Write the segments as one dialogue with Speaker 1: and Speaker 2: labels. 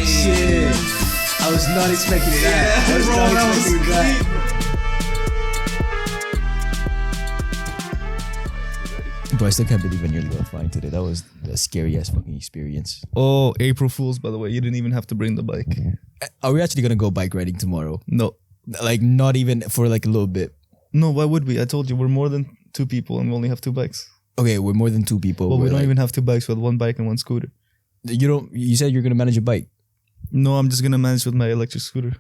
Speaker 1: shit. I was not expecting that. I was not expecting that. Bro, I still can't believe I nearly got flying today. That was a scary ass fucking experience.
Speaker 2: Oh, April Fools, by the way. You didn't even have to bring the bike.
Speaker 1: Are we actually gonna go bike riding tomorrow?
Speaker 2: No.
Speaker 1: Like, not even for like a little bit.
Speaker 2: No, why would we? I told you we're more than 2 people and we only have 2 bikes.
Speaker 1: Okay, we're more than 2 people.
Speaker 2: Well, we don't
Speaker 1: like,
Speaker 2: even have 2 bikes. We have 1 bike and 1 scooter.
Speaker 1: You said you're gonna manage a bike.
Speaker 2: No, I'm just gonna manage with my electric scooter.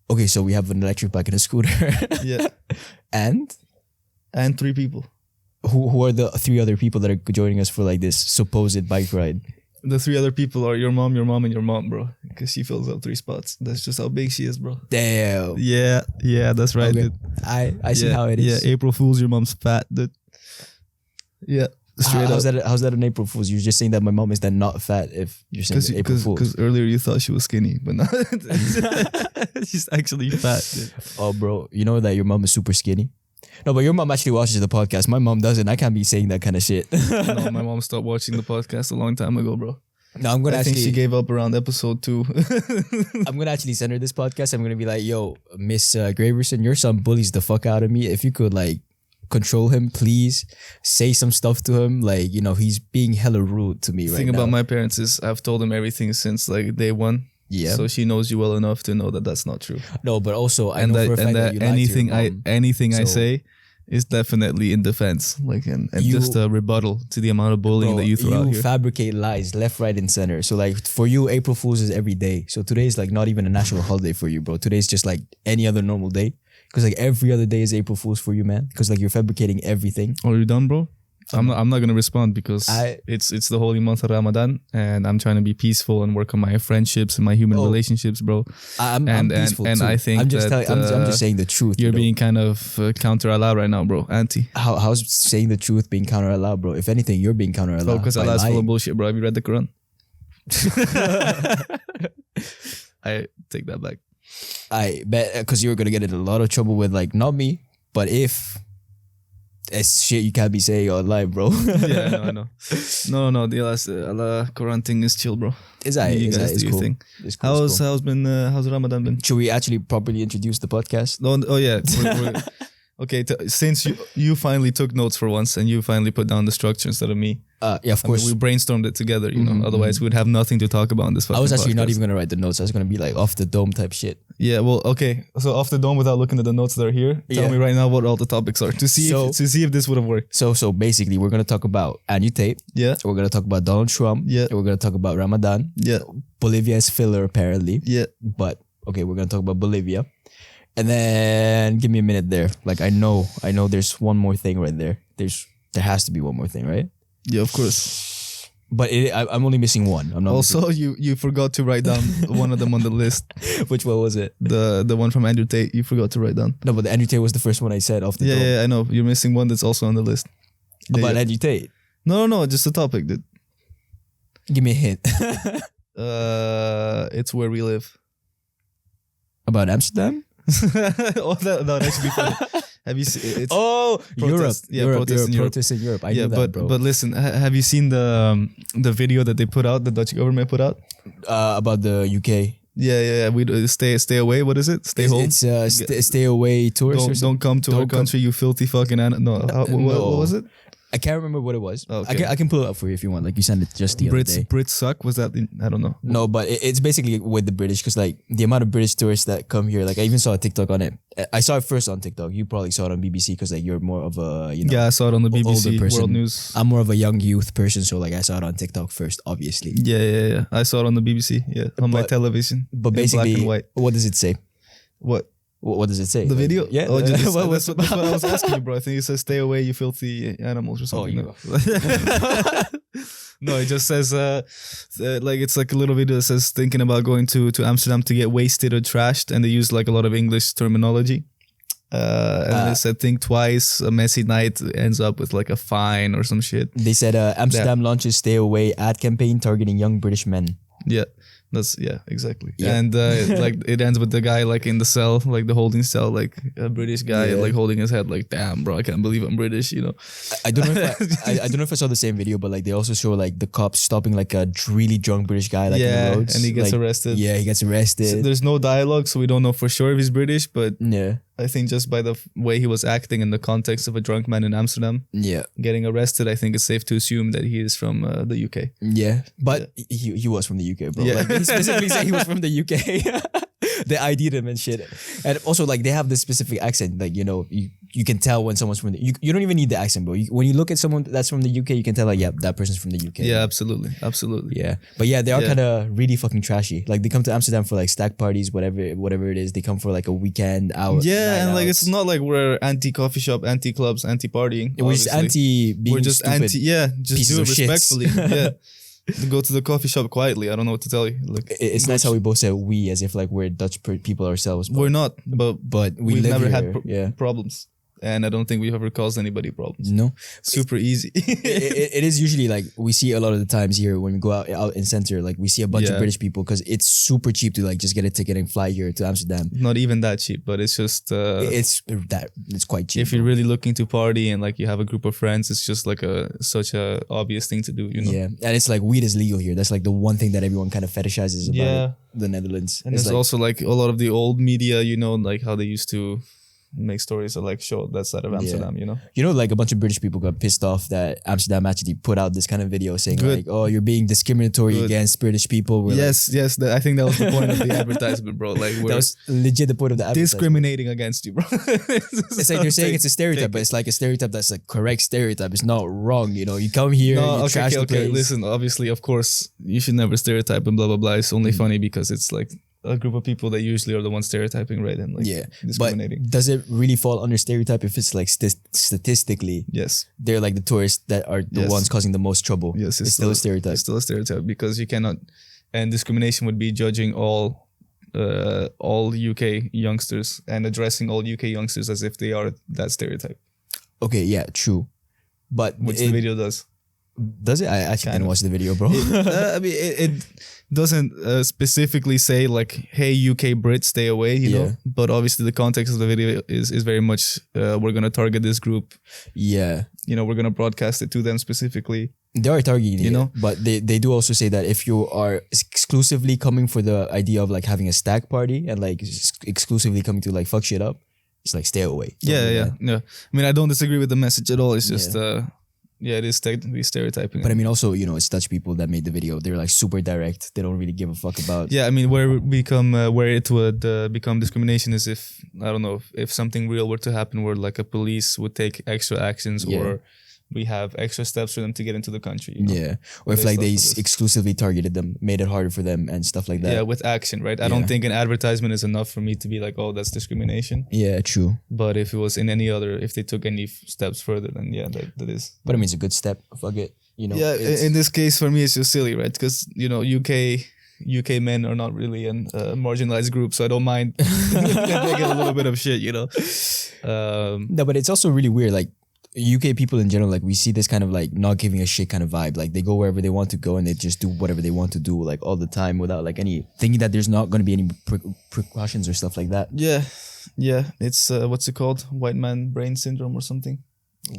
Speaker 1: Okay, so we have an electric bike and a scooter.
Speaker 2: Yeah.
Speaker 1: And
Speaker 2: 3 people.
Speaker 1: Who are the 3 other people that are joining us for like this supposed bike ride?
Speaker 2: The 3 other people are your mom, and your mom, bro. Because she fills up 3 spots. That's just how big she is, bro.
Speaker 1: Damn.
Speaker 2: Yeah, that's right,
Speaker 1: Okay.
Speaker 2: dude.
Speaker 1: I see how it is.
Speaker 2: Yeah, April Fools, your mom's fat, dude. Yeah, straight
Speaker 1: how's
Speaker 2: up.
Speaker 1: How's that an April Fool's? You're just saying that my mom is then not fat if you're saying that April Fool's.
Speaker 2: Because earlier you thought she was skinny, but now she's actually fat, dude.
Speaker 1: Oh, bro, you know that your mom is super skinny? No, but your mom actually watches the podcast. My mom doesn't. I can't be saying that kind of shit.
Speaker 2: No, my mom stopped watching the podcast a long time ago, bro.
Speaker 1: No, I'm gonna
Speaker 2: I think she gave up around episode 2.
Speaker 1: I'm gonna actually send her this podcast. I'm gonna be like, yo, Miss Graverson, your son bullies the fuck out of me. If you could like control him, please say some stuff to him. Like, you know, he's being hella rude to me right now.
Speaker 2: The thing about my parents is I've told them everything since like day 1.
Speaker 1: Yeah.
Speaker 2: So she knows you well enough to know that that's not true.
Speaker 1: No, but also I know for a fact that you
Speaker 2: anything
Speaker 1: lied to your mom.
Speaker 2: I say is definitely in defense, like and just a rebuttal to the amount of bullying that you throw out here.
Speaker 1: You fabricate lies left, right, and center. So like for you, April Fool's is every day. So today is like not even a national holiday for you, bro. Today's just like any other normal day. Because like every other day is April Fool's for you, man. Because like you're fabricating everything.
Speaker 2: Are you done, bro? I'm not gonna respond because it's the holy month of Ramadan and I'm trying to be peaceful and work on my friendships and my human relationships, bro.
Speaker 1: I'm peaceful
Speaker 2: and
Speaker 1: too.
Speaker 2: I think
Speaker 1: I'm just saying the truth.
Speaker 2: You're being kind of counter Allah right now, bro. Anti.
Speaker 1: How's saying the truth being counter Allah, bro? If anything, you're being counter Allah.
Speaker 2: Oh, because Allah's full of bullshit, bro. Have you read the Quran? I take that back.
Speaker 1: I bet because you're gonna get in a lot of trouble with like not me, but if. It's shit you can't be saying online, bro.
Speaker 2: Yeah, I know. No. The Allah Quran thing is chill, bro.
Speaker 1: Is that?
Speaker 2: You
Speaker 1: guys
Speaker 2: guys do your thing. Cool. How's Ramadan been?
Speaker 1: Should we actually properly introduce the podcast?
Speaker 2: No, oh yeah. Okay, since you finally took notes for once and you finally put down the structure instead of me.
Speaker 1: Yeah, of course.
Speaker 2: I mean, we brainstormed it together, you know. Otherwise, we'd have nothing to talk about in this fucking
Speaker 1: I was actually
Speaker 2: podcast.
Speaker 1: not even going to write the notes. I was going to be like off the dome type shit.
Speaker 2: Yeah, well, okay. So off the dome without looking at the notes that are here, tell me right now what all the topics are to see if this would have worked.
Speaker 1: So basically, we're going to talk about Tate.
Speaker 2: Yeah.
Speaker 1: We're going to talk about Donald Trump.
Speaker 2: Yeah.
Speaker 1: We're going to talk about Ramadan.
Speaker 2: Yeah.
Speaker 1: Bolivia is filler, apparently.
Speaker 2: Yeah.
Speaker 1: But, okay, we're going to talk about Bolivia. And then give me a minute there. Like I know there's one more thing right there. There has to be one more thing, right?
Speaker 2: Yeah, of course.
Speaker 1: But I'm only missing one. I'm not.
Speaker 2: Also, you forgot to write down one of them on the list.
Speaker 1: Which one was it?
Speaker 2: The one from Andrew Tate. You forgot to write down.
Speaker 1: No, but the Andrew Tate was the first one I said off the top.
Speaker 2: Yeah, I know. You're missing one that's also on the list.
Speaker 1: About Andrew Tate?
Speaker 2: No, just a topic, dude.
Speaker 1: Give me a hint.
Speaker 2: It's where we live.
Speaker 1: About Amsterdam?
Speaker 2: Oh, that would actually be funny. Have you seen? It's
Speaker 1: Europe.
Speaker 2: Yeah,
Speaker 1: protests in Europe. I knew that, bro.
Speaker 2: But listen, have you seen the video that they put out? The Dutch government put out
Speaker 1: about the UK.
Speaker 2: Yeah. We stay away. What is it? Stay home.
Speaker 1: It's stay away tourists.
Speaker 2: Don't come to our country, you filthy fucking what was it?
Speaker 1: I can't remember what it was.
Speaker 2: Okay.
Speaker 1: I can pull it up for you if you want. Like you sent it just the other day.
Speaker 2: Brits suck. Was that? I don't know.
Speaker 1: No, but it's basically with the British because like the amount of British tourists that come here. Like I even saw a TikTok on it. I saw it first on TikTok. You probably saw it on BBC because like you're more of a
Speaker 2: Yeah, I saw it on the BBC
Speaker 1: person.
Speaker 2: World News.
Speaker 1: I'm more of a young youth person, so like I saw it on TikTok first, obviously.
Speaker 2: Yeah. I saw it on the BBC. Yeah, on my television.
Speaker 1: But basically,
Speaker 2: black and white.
Speaker 1: What does it say? What does it say?
Speaker 2: The video?
Speaker 1: Yeah.
Speaker 2: Oh, that's what I was asking you, bro. I think it says "Stay away, you filthy animals" or something. No, it just says like it's like a little video that says thinking about going to Amsterdam to get wasted or trashed, and they use like a lot of English terminology. And they said think twice. A messy night ends up with like a fine or some shit.
Speaker 1: They said Amsterdam launches "Stay Away" ad campaign targeting young British men.
Speaker 2: Yeah. That's exactly.
Speaker 1: Yep.
Speaker 2: And like it ends with the guy like in the cell, like the holding cell, like a British guy, like holding his head, like, damn, bro, I can't believe I'm British, you know.
Speaker 1: I don't know if I don't know if I saw the same video, but like they also show like the cops stopping like a really drunk British guy, like in the roads,
Speaker 2: and he gets
Speaker 1: like,
Speaker 2: arrested.
Speaker 1: Yeah, he gets arrested.
Speaker 2: So there's no dialogue, so we don't know for sure if he's British, but
Speaker 1: Yeah.
Speaker 2: I think just by the way he was acting in the context of a drunk man in Amsterdam,
Speaker 1: Yeah.
Speaker 2: getting arrested, I think it's safe to assume that he is from the UK.
Speaker 1: Yeah. But he was from the UK, bro.
Speaker 2: Yeah.
Speaker 1: Like he specifically said he was from the UK. They ID'd him and shit. And also like they have this specific accent. Like, you know, you can tell when someone's from the you don't even need the accent, bro. When you look at someone that's from the UK, you can tell like, yeah, that person's from the UK.
Speaker 2: Yeah, absolutely. Absolutely.
Speaker 1: Yeah. But yeah, they are
Speaker 2: Yeah.
Speaker 1: kind of really fucking trashy. Like they come to Amsterdam for like stag parties, whatever it is. They come for like a weekend out.
Speaker 2: Yeah, and like
Speaker 1: outs.
Speaker 2: it's not like we're anti coffee shop, anti clubs, anti partying.
Speaker 1: We're just anti being
Speaker 2: We're just
Speaker 1: stupid.
Speaker 2: anti. Just
Speaker 1: pieces
Speaker 2: do it
Speaker 1: of shits.
Speaker 2: respectfully. Yeah. Go to the coffee shop quietly. I don't know what to tell you. Like,
Speaker 1: It's nice how we both say we as if like we're Dutch people ourselves.
Speaker 2: we're not, but
Speaker 1: we've
Speaker 2: never
Speaker 1: here,
Speaker 2: had
Speaker 1: yeah.
Speaker 2: problems, and I don't think we've ever caused anybody problems.
Speaker 1: No,
Speaker 2: Super easy.
Speaker 1: it is usually like we see a lot of the times here when we go out in center, like we see a bunch of British people because it's super cheap to like just get a ticket and fly here to Amsterdam.
Speaker 2: Not even that cheap, but it's just
Speaker 1: It's quite cheap.
Speaker 2: if you're really looking to party and like you have a group of friends, it's just like such a obvious thing to do, you know.
Speaker 1: Yeah, and it's like weed is legal here. That's like the one thing that everyone kind of fetishizes about the Netherlands.
Speaker 2: And
Speaker 1: it's
Speaker 2: there's
Speaker 1: like,
Speaker 2: also like a lot of the old media, you know, like how they used to make stories that like show that side of Amsterdam, you know.
Speaker 1: You know, like a bunch of British people got pissed off that Amsterdam actually put out this kind of video saying like, "Oh, you're being discriminatory against British people." We're
Speaker 2: yes, I think that was the point of the advertisement, bro. Like we're
Speaker 1: that was legit the point of the advertisement.
Speaker 2: discriminating against you, bro.
Speaker 1: It's like they're saying it's a stereotype, but it's like a stereotype that's a correct stereotype. It's not wrong, you know. You come here, you trash the place.
Speaker 2: Listen, obviously, of course, you should never stereotype and blah blah blah. It's only funny because it's like a group of people that usually are the ones stereotyping, right? And like discriminating.
Speaker 1: But does it really fall under stereotype if it's like statistically?
Speaker 2: Yes,
Speaker 1: they're like the tourists that are the ones causing the most trouble.
Speaker 2: Yes,
Speaker 1: it's still a stereotype.
Speaker 2: It's still a stereotype because you cannot, and discrimination would be judging all UK youngsters and addressing all UK youngsters as if they are that stereotype.
Speaker 1: Okay, yeah, true, but
Speaker 2: which the video does.
Speaker 1: Does it? I actually didn't watch the video, bro.
Speaker 2: I mean, it doesn't specifically say like, "Hey, UK Brits, stay away," you know. But obviously, the context of the video is very much we're gonna target this group.
Speaker 1: Yeah,
Speaker 2: you know, we're gonna broadcast it to them specifically.
Speaker 1: They are targeting
Speaker 2: you know,
Speaker 1: but they do also say that if you are exclusively coming for the idea of like having a stag party and like exclusively coming to like fuck shit up, it's like stay away.
Speaker 2: Yeah. I mean, I don't disagree with the message at all. It's just it is technically stereotyping.
Speaker 1: But I mean, also, you know, it's Dutch people that made the video. They're like super direct. They don't really give a fuck about.
Speaker 2: Yeah, I mean, where it would become discrimination is if, I don't know, if something real were to happen where like a police would take extra actions or we have extra steps for them to get into the country. You know?
Speaker 1: Yeah, or if like they exclusively targeted them, made it harder for them and stuff like that.
Speaker 2: Yeah, with action, right? I don't think an advertisement is enough for me to be like, oh, that's discrimination.
Speaker 1: Yeah, true.
Speaker 2: But if it was in any other, if they took any steps further, then that is.
Speaker 1: But I mean, it's a good step. Fuck it. You know.
Speaker 2: Yeah, in this case, for me, it's just silly, right? Because, you know, UK men are not really a marginalized group, so I don't mind taking a little bit of shit, you know.
Speaker 1: No, but it's also really weird, like. UK people in general, like we see this kind of like not giving a shit kind of vibe. Like they go wherever they want to go and they just do whatever they want to do, like all the time without like any thinking that there's not going to be any precautions or stuff like that.
Speaker 2: Yeah. It's what's it called? White man brain syndrome or something.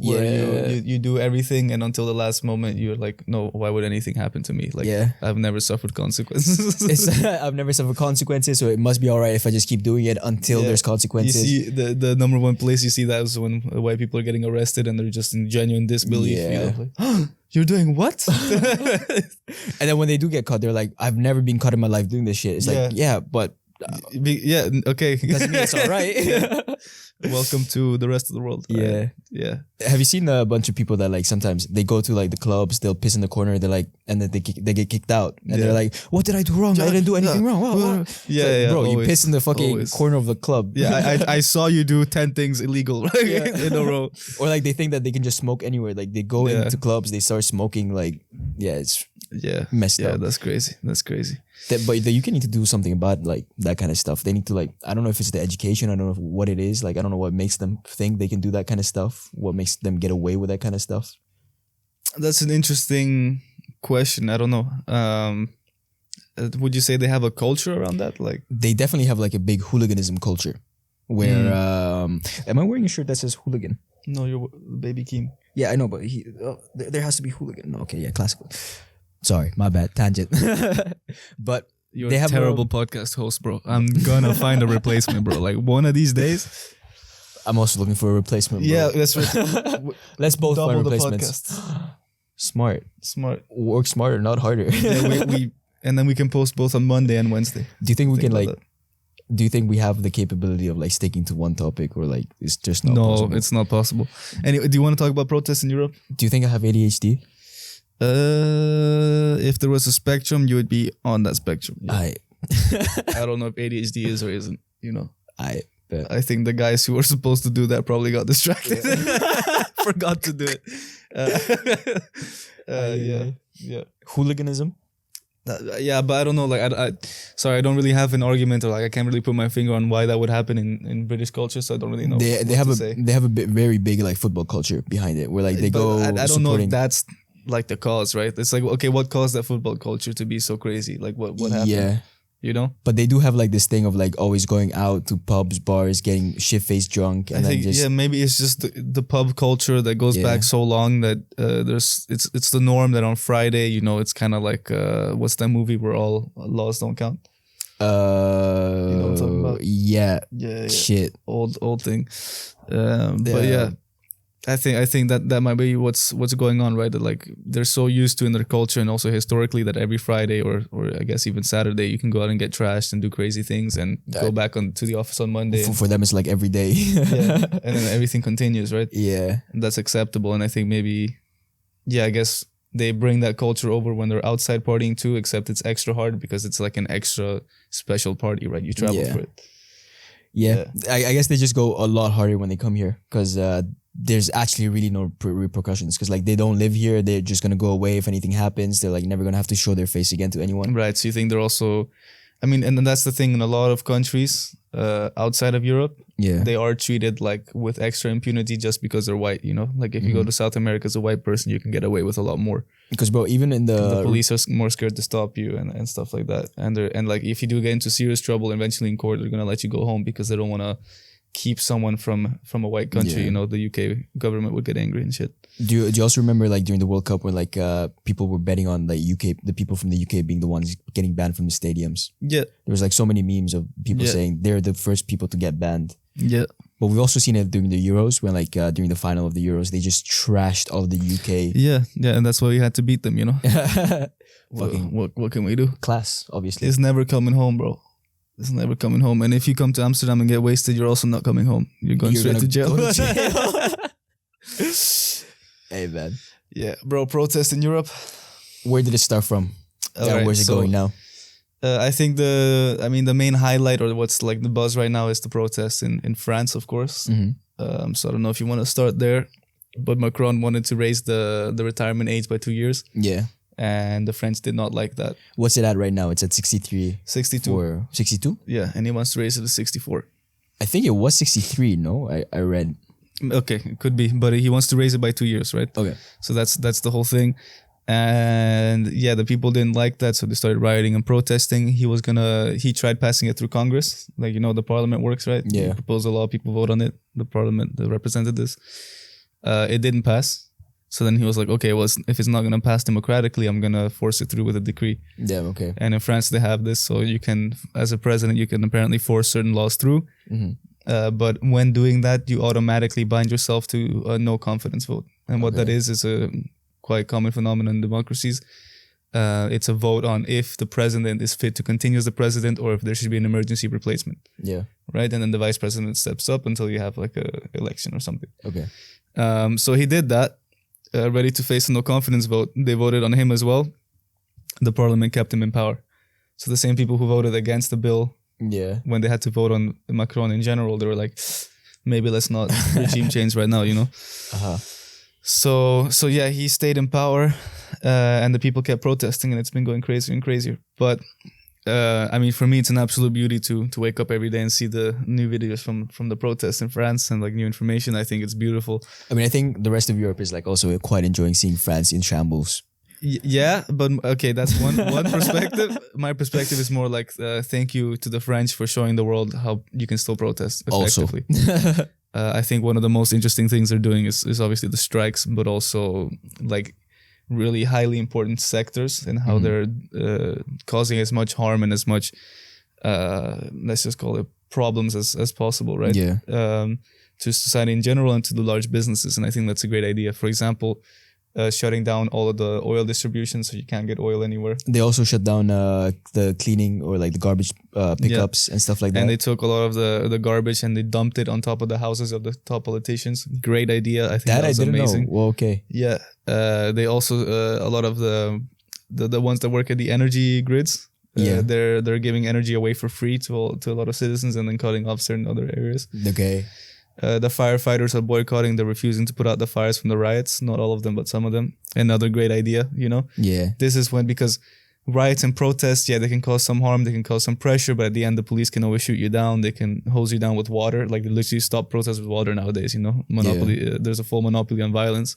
Speaker 2: Where you do everything and until the last moment you're like, no, why would anything happen to me? Like I've never suffered consequences.
Speaker 1: I've never suffered consequences, so it must be all right if I just keep doing it until there's consequences.
Speaker 2: You see the number one place you see that is when white people are getting arrested and they're just in genuine disbelief. You know? Like, oh, you're doing what?
Speaker 1: And then when they do get caught, they're like, I've never been caught in my life doing this shit. It's like, but
Speaker 2: okay.
Speaker 1: Doesn't mean it's all right.
Speaker 2: Welcome to the rest of the world.
Speaker 1: Yeah. Have you seen a bunch of people that like sometimes they go to like the clubs, they'll piss in the corner, they're like, and then they get kicked out, and they're like, "What did I do wrong? I didn't do anything wrong." What? Bro,
Speaker 2: always,
Speaker 1: you piss in the fucking corner of the club.
Speaker 2: Yeah, I saw you do 10 things illegal in a row.
Speaker 1: Or like they think that they can just smoke anywhere. Like they go into clubs, they start smoking. Like it's messed up.
Speaker 2: Yeah, that's crazy.
Speaker 1: But the UK need to do something about like that kind of stuff. They need to like, I don't know if it's the education, I don't know what it is. Like I don't know what makes them think they can do that kind of stuff. What makes them get away with that kind of stuff?
Speaker 2: That's an interesting question. I don't know. would you say they have a culture around that? Like,
Speaker 1: They definitely have like a big hooliganism culture where am I wearing a shirt that says hooligan?
Speaker 2: no, you're Baby Keem.
Speaker 1: Yeah, I know, but there has to be hooligan. No, okay, yeah, classical. Sorry, my bad, tangent. But
Speaker 2: You're
Speaker 1: they
Speaker 2: a
Speaker 1: have
Speaker 2: terrible podcast host, bro. I'm gonna find a replacement, bro. Like one of these days.
Speaker 1: I'm also looking for a replacement. Bro.
Speaker 2: Yeah,
Speaker 1: Let's both
Speaker 2: double
Speaker 1: find
Speaker 2: the
Speaker 1: replacements.
Speaker 2: podcast.
Speaker 1: Smart. Work smarter, not harder.
Speaker 2: Yeah, we and then we can post both on Monday and Wednesday.
Speaker 1: Do you think we can
Speaker 2: about
Speaker 1: like? Do you think we have the capability of like sticking to one topic, or like it's just not
Speaker 2: No,
Speaker 1: possible?
Speaker 2: it's not possible. Anyway, do you want to talk about protests in Europe?
Speaker 1: Do you think I have ADHD?
Speaker 2: If there was a spectrum, you would be on that spectrum. Yeah. I don't know if ADHD is or isn't. You know,
Speaker 1: I bet.
Speaker 2: I think the guys who were supposed to do that probably got distracted, forgot to do it. Yeah.
Speaker 1: Hooliganism.
Speaker 2: Yeah, but I don't know. Like, sorry, I don't really have an argument, or like I can't really put my finger on why that would happen in British culture. So I don't really know.
Speaker 1: They have a very big like football culture behind it, where like they go.
Speaker 2: I don't know if
Speaker 1: supporting-
Speaker 2: that's like the cause, right? It's like, okay, what caused that football culture to be so crazy? Like, what happened?
Speaker 1: Yeah.
Speaker 2: You know.
Speaker 1: But they do have like this thing of like always going out to pubs, bars, getting shit-faced drunk, and
Speaker 2: I
Speaker 1: then
Speaker 2: think
Speaker 1: just
Speaker 2: maybe it's just the pub culture that goes back so long that it's the norm that on Friday, you know, it's kind of like what's that movie where all laws don't count? You know what I'm talking about?
Speaker 1: Yeah. Shit.
Speaker 2: Old thing. But yeah, I think that might be what's going on, right? That like they're so used to in their culture and also historically that every Friday or I guess even Saturday you can go out and get trashed and do crazy things and go back to the office on Monday.
Speaker 1: For them, it's like every day.
Speaker 2: Yeah, and then everything continues, right?
Speaker 1: Yeah,
Speaker 2: and that's acceptable. And I think maybe, yeah, I guess they bring that culture over when they're outside partying too. Except it's extra hard because it's like an extra special party, right? You travel for it.
Speaker 1: Yeah. I guess they just go a lot harder when they come here because there's actually really no repercussions because like they don't live here. They're just gonna go away if anything happens. They're like never gonna have to show their face again to anyone.
Speaker 2: Right. So you think they're also, I mean, and that's the thing in a lot of countries outside of Europe.
Speaker 1: Yeah,
Speaker 2: they are treated like with extra impunity just because they're white. You know, like if you go to South America as a white person, you can get away with a lot more.
Speaker 1: Because bro, even in the
Speaker 2: police are more scared to stop you and stuff like that. And like if you do get into serious trouble, eventually in court, they're gonna let you go home because they don't want to keep someone from a white country. You know, the UK government would get angry and shit.
Speaker 1: Do you also remember like during the World Cup where like people were betting on like the people from the UK being the ones getting banned from the stadiums?
Speaker 2: Yeah,
Speaker 1: there was like so many memes of people saying they're the first people to get banned.
Speaker 2: Yeah,
Speaker 1: but we've also seen it during the Euros when like during the final of the Euros they just trashed all of the UK.
Speaker 2: Yeah, and that's why we had to beat them. You know,
Speaker 1: fucking
Speaker 2: what can we do?
Speaker 1: Class, obviously.
Speaker 2: It's never coming home, bro. It's never coming home. And if you come to Amsterdam and get wasted, you're also not coming home. You're going straight to jail.
Speaker 1: Hey, man.
Speaker 2: Yeah, bro, protest in Europe.
Speaker 1: Where did it start from? Where's it going now?
Speaker 2: I think the main highlight or what's like the buzz right now is the protest in France, of course.
Speaker 1: Mm-hmm.
Speaker 2: So I don't know if you want to start there, but Macron wanted to raise the retirement age by 2 years.
Speaker 1: Yeah.
Speaker 2: And the French did not like that.
Speaker 1: What's it at right now? It's at 63.
Speaker 2: 62.
Speaker 1: Or 62?
Speaker 2: Yeah, and he wants to raise it to 64.
Speaker 1: I think it was 63, no? I read.
Speaker 2: Okay, it could be, but he wants to raise it by 2 years, right?
Speaker 1: Okay.
Speaker 2: So that's the whole thing. And yeah, the people didn't like that, so they started rioting and protesting. He tried passing it through Congress. Like, you know, the parliament works, right?
Speaker 1: Yeah.
Speaker 2: He proposed a law, people vote on it. The parliament that represented this. It didn't pass. So then he was like, okay, well, if it's not going to pass democratically, I'm going to force it through with a decree.
Speaker 1: Yeah, okay.
Speaker 2: And in France, they have this. So you can, as a president, you can apparently force certain laws through.
Speaker 1: Mm-hmm.
Speaker 2: But when doing that, you automatically bind yourself to a no confidence vote. And what that is a quite common phenomenon in democracies. It's a vote on if the president is fit to continue as the president or if there should be an emergency replacement.
Speaker 1: Yeah.
Speaker 2: Right? And then the vice president steps up until you have like a election or something.
Speaker 1: Okay.
Speaker 2: So he did that. Ready to face a no confidence vote. They voted on him as well. The parliament kept him in power. So the same people who voted against the bill, when they had to vote on Macron in general, they were like, maybe let's not regime change right now, you know?
Speaker 1: Uh-huh.
Speaker 2: So yeah, he stayed in power and the people kept protesting and it's been going crazier and crazier. But I mean, for me, it's an absolute beauty to wake up every day and see the new videos from the protests in France and like new information. I think it's beautiful.
Speaker 1: I mean, I think the rest of Europe is like also quite enjoying seeing France in shambles.
Speaker 2: Yeah, but okay, that's one perspective. My perspective is more like thank you to the French for showing the world how you can still protest effectively. I think one of the most interesting things they're doing is obviously the strikes, but also like really highly important sectors and how they're causing as much harm and as much let's just call it problems as possible, right?
Speaker 1: Yeah.
Speaker 2: To society in general and to the large businesses. And I think that's a great idea. For example, shutting down all of the oil distribution so you can't get oil anywhere.
Speaker 1: They also shut down the cleaning or like the garbage pickups and stuff like that.
Speaker 2: And they took a lot of the garbage and they dumped it on top of the houses of the top politicians. Great idea. I think that was
Speaker 1: I didn't
Speaker 2: amazing.
Speaker 1: know. Well, okay.
Speaker 2: Yeah. They also a lot of the ones that work at the energy grids. They're giving energy away for free to a lot of citizens and then cutting off certain other areas.
Speaker 1: Okay.
Speaker 2: The firefighters are boycotting. They're refusing to put out the fires from the riots. Not all of them, but some of them. Another great idea, you know?
Speaker 1: Yeah.
Speaker 2: This is when, because riots and protests, they can cause some harm. They can cause some pressure, but at the end, the police can always shoot you down. They can hose you down with water. Like they literally stop protests with water nowadays, you know? Monopoly. There's a full monopoly on violence.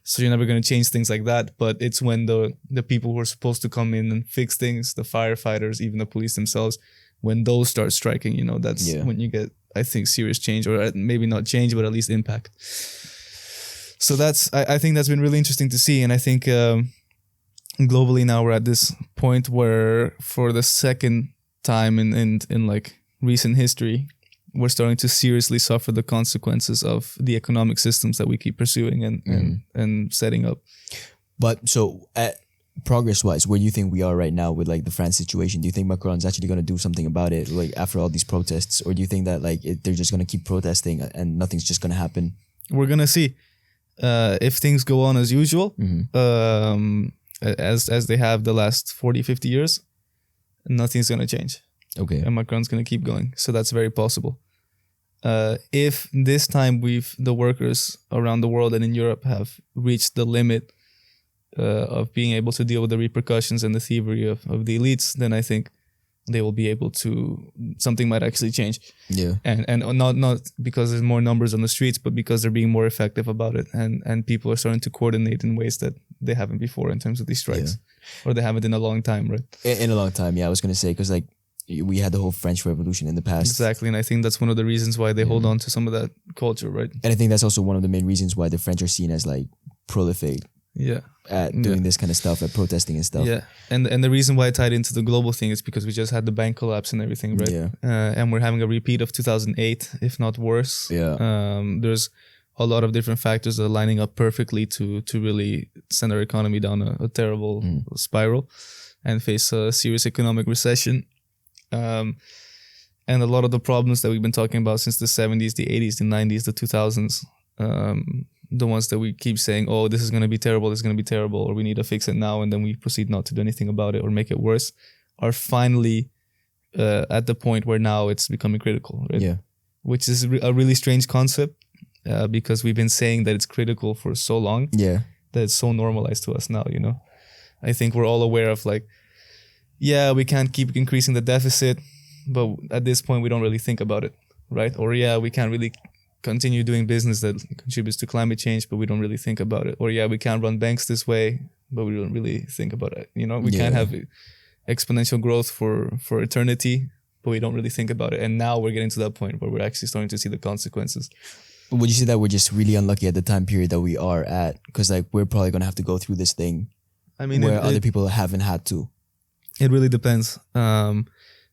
Speaker 2: So you're never going to change things like that. But it's when the people who are supposed to come in and fix things, the firefighters, even the police themselves, when those start striking, you know, that's when you get, I think, serious change, or maybe not change, but at least impact. So I think that's been really interesting to see. And I think globally now we're at this point where for the second time in like recent history, we're starting to seriously suffer the consequences of the economic systems that we keep pursuing and setting up.
Speaker 1: But so progress-wise, where do you think we are right now with like the France situation? Do you think Macron's actually going to do something about it, like after all these protests, or do you think that like they're just going to keep protesting and nothing's just going to happen?
Speaker 2: We're gonna see if things go on as usual, as they have the last 40-50 years. Nothing's gonna change.
Speaker 1: Okay,
Speaker 2: and Macron's gonna keep going. So that's very possible. If this time the workers around the world and in Europe have reached the limit of being able to deal with the repercussions and the thievery of the elites, then I think they will be able to, something might actually change.
Speaker 1: Yeah.
Speaker 2: And not because there's more numbers on the streets, but because they're being more effective about it. And people are starting to coordinate in ways that they haven't before in terms of these strikes. Or they haven't in a long time, right?
Speaker 1: In a long time, yeah. I was going to say, because like we had the whole French Revolution in the past.
Speaker 2: Exactly. And I think that's one of the reasons why they hold on to some of that culture, right?
Speaker 1: And I think that's also one of the main reasons why the French are seen as like prolific. At doing this kind of stuff, at protesting and stuff.
Speaker 2: And the reason why I tied into the global thing is because we just had the bank collapse and everything, right? And we're having a repeat of 2008, if not worse. There's a lot of different factors that are lining up perfectly to really send our economy down a terrible spiral and face a serious economic recession. And a lot of the problems that we've been talking about since the 70s, the 80s, the 90s, the 2000s, the ones that we keep saying, oh, this is going to be terrible, this is going to be terrible, or we need to fix it now, and then we proceed not to do anything about it or make it worse, are finally at the point where now it's becoming critical, right? Which is a really strange concept because we've been saying that it's critical for so long that it's so normalized to us now, you know? I think we're all aware of like, we can't keep increasing the deficit, but at this point we don't really think about it, right? Or we can't really continue doing business that contributes to climate change, but we don't really think about it. Or we can't run banks this way, but we don't really think about it. You know, we can't have exponential growth for eternity, but we don't really think about it. And now we're getting to that point where we're actually starting to see the consequences.
Speaker 1: Would you say that we're just really unlucky at the time period that we are at? Because like we're probably gonna have to go through this thing. I mean, where other people haven't had to.
Speaker 2: It really depends,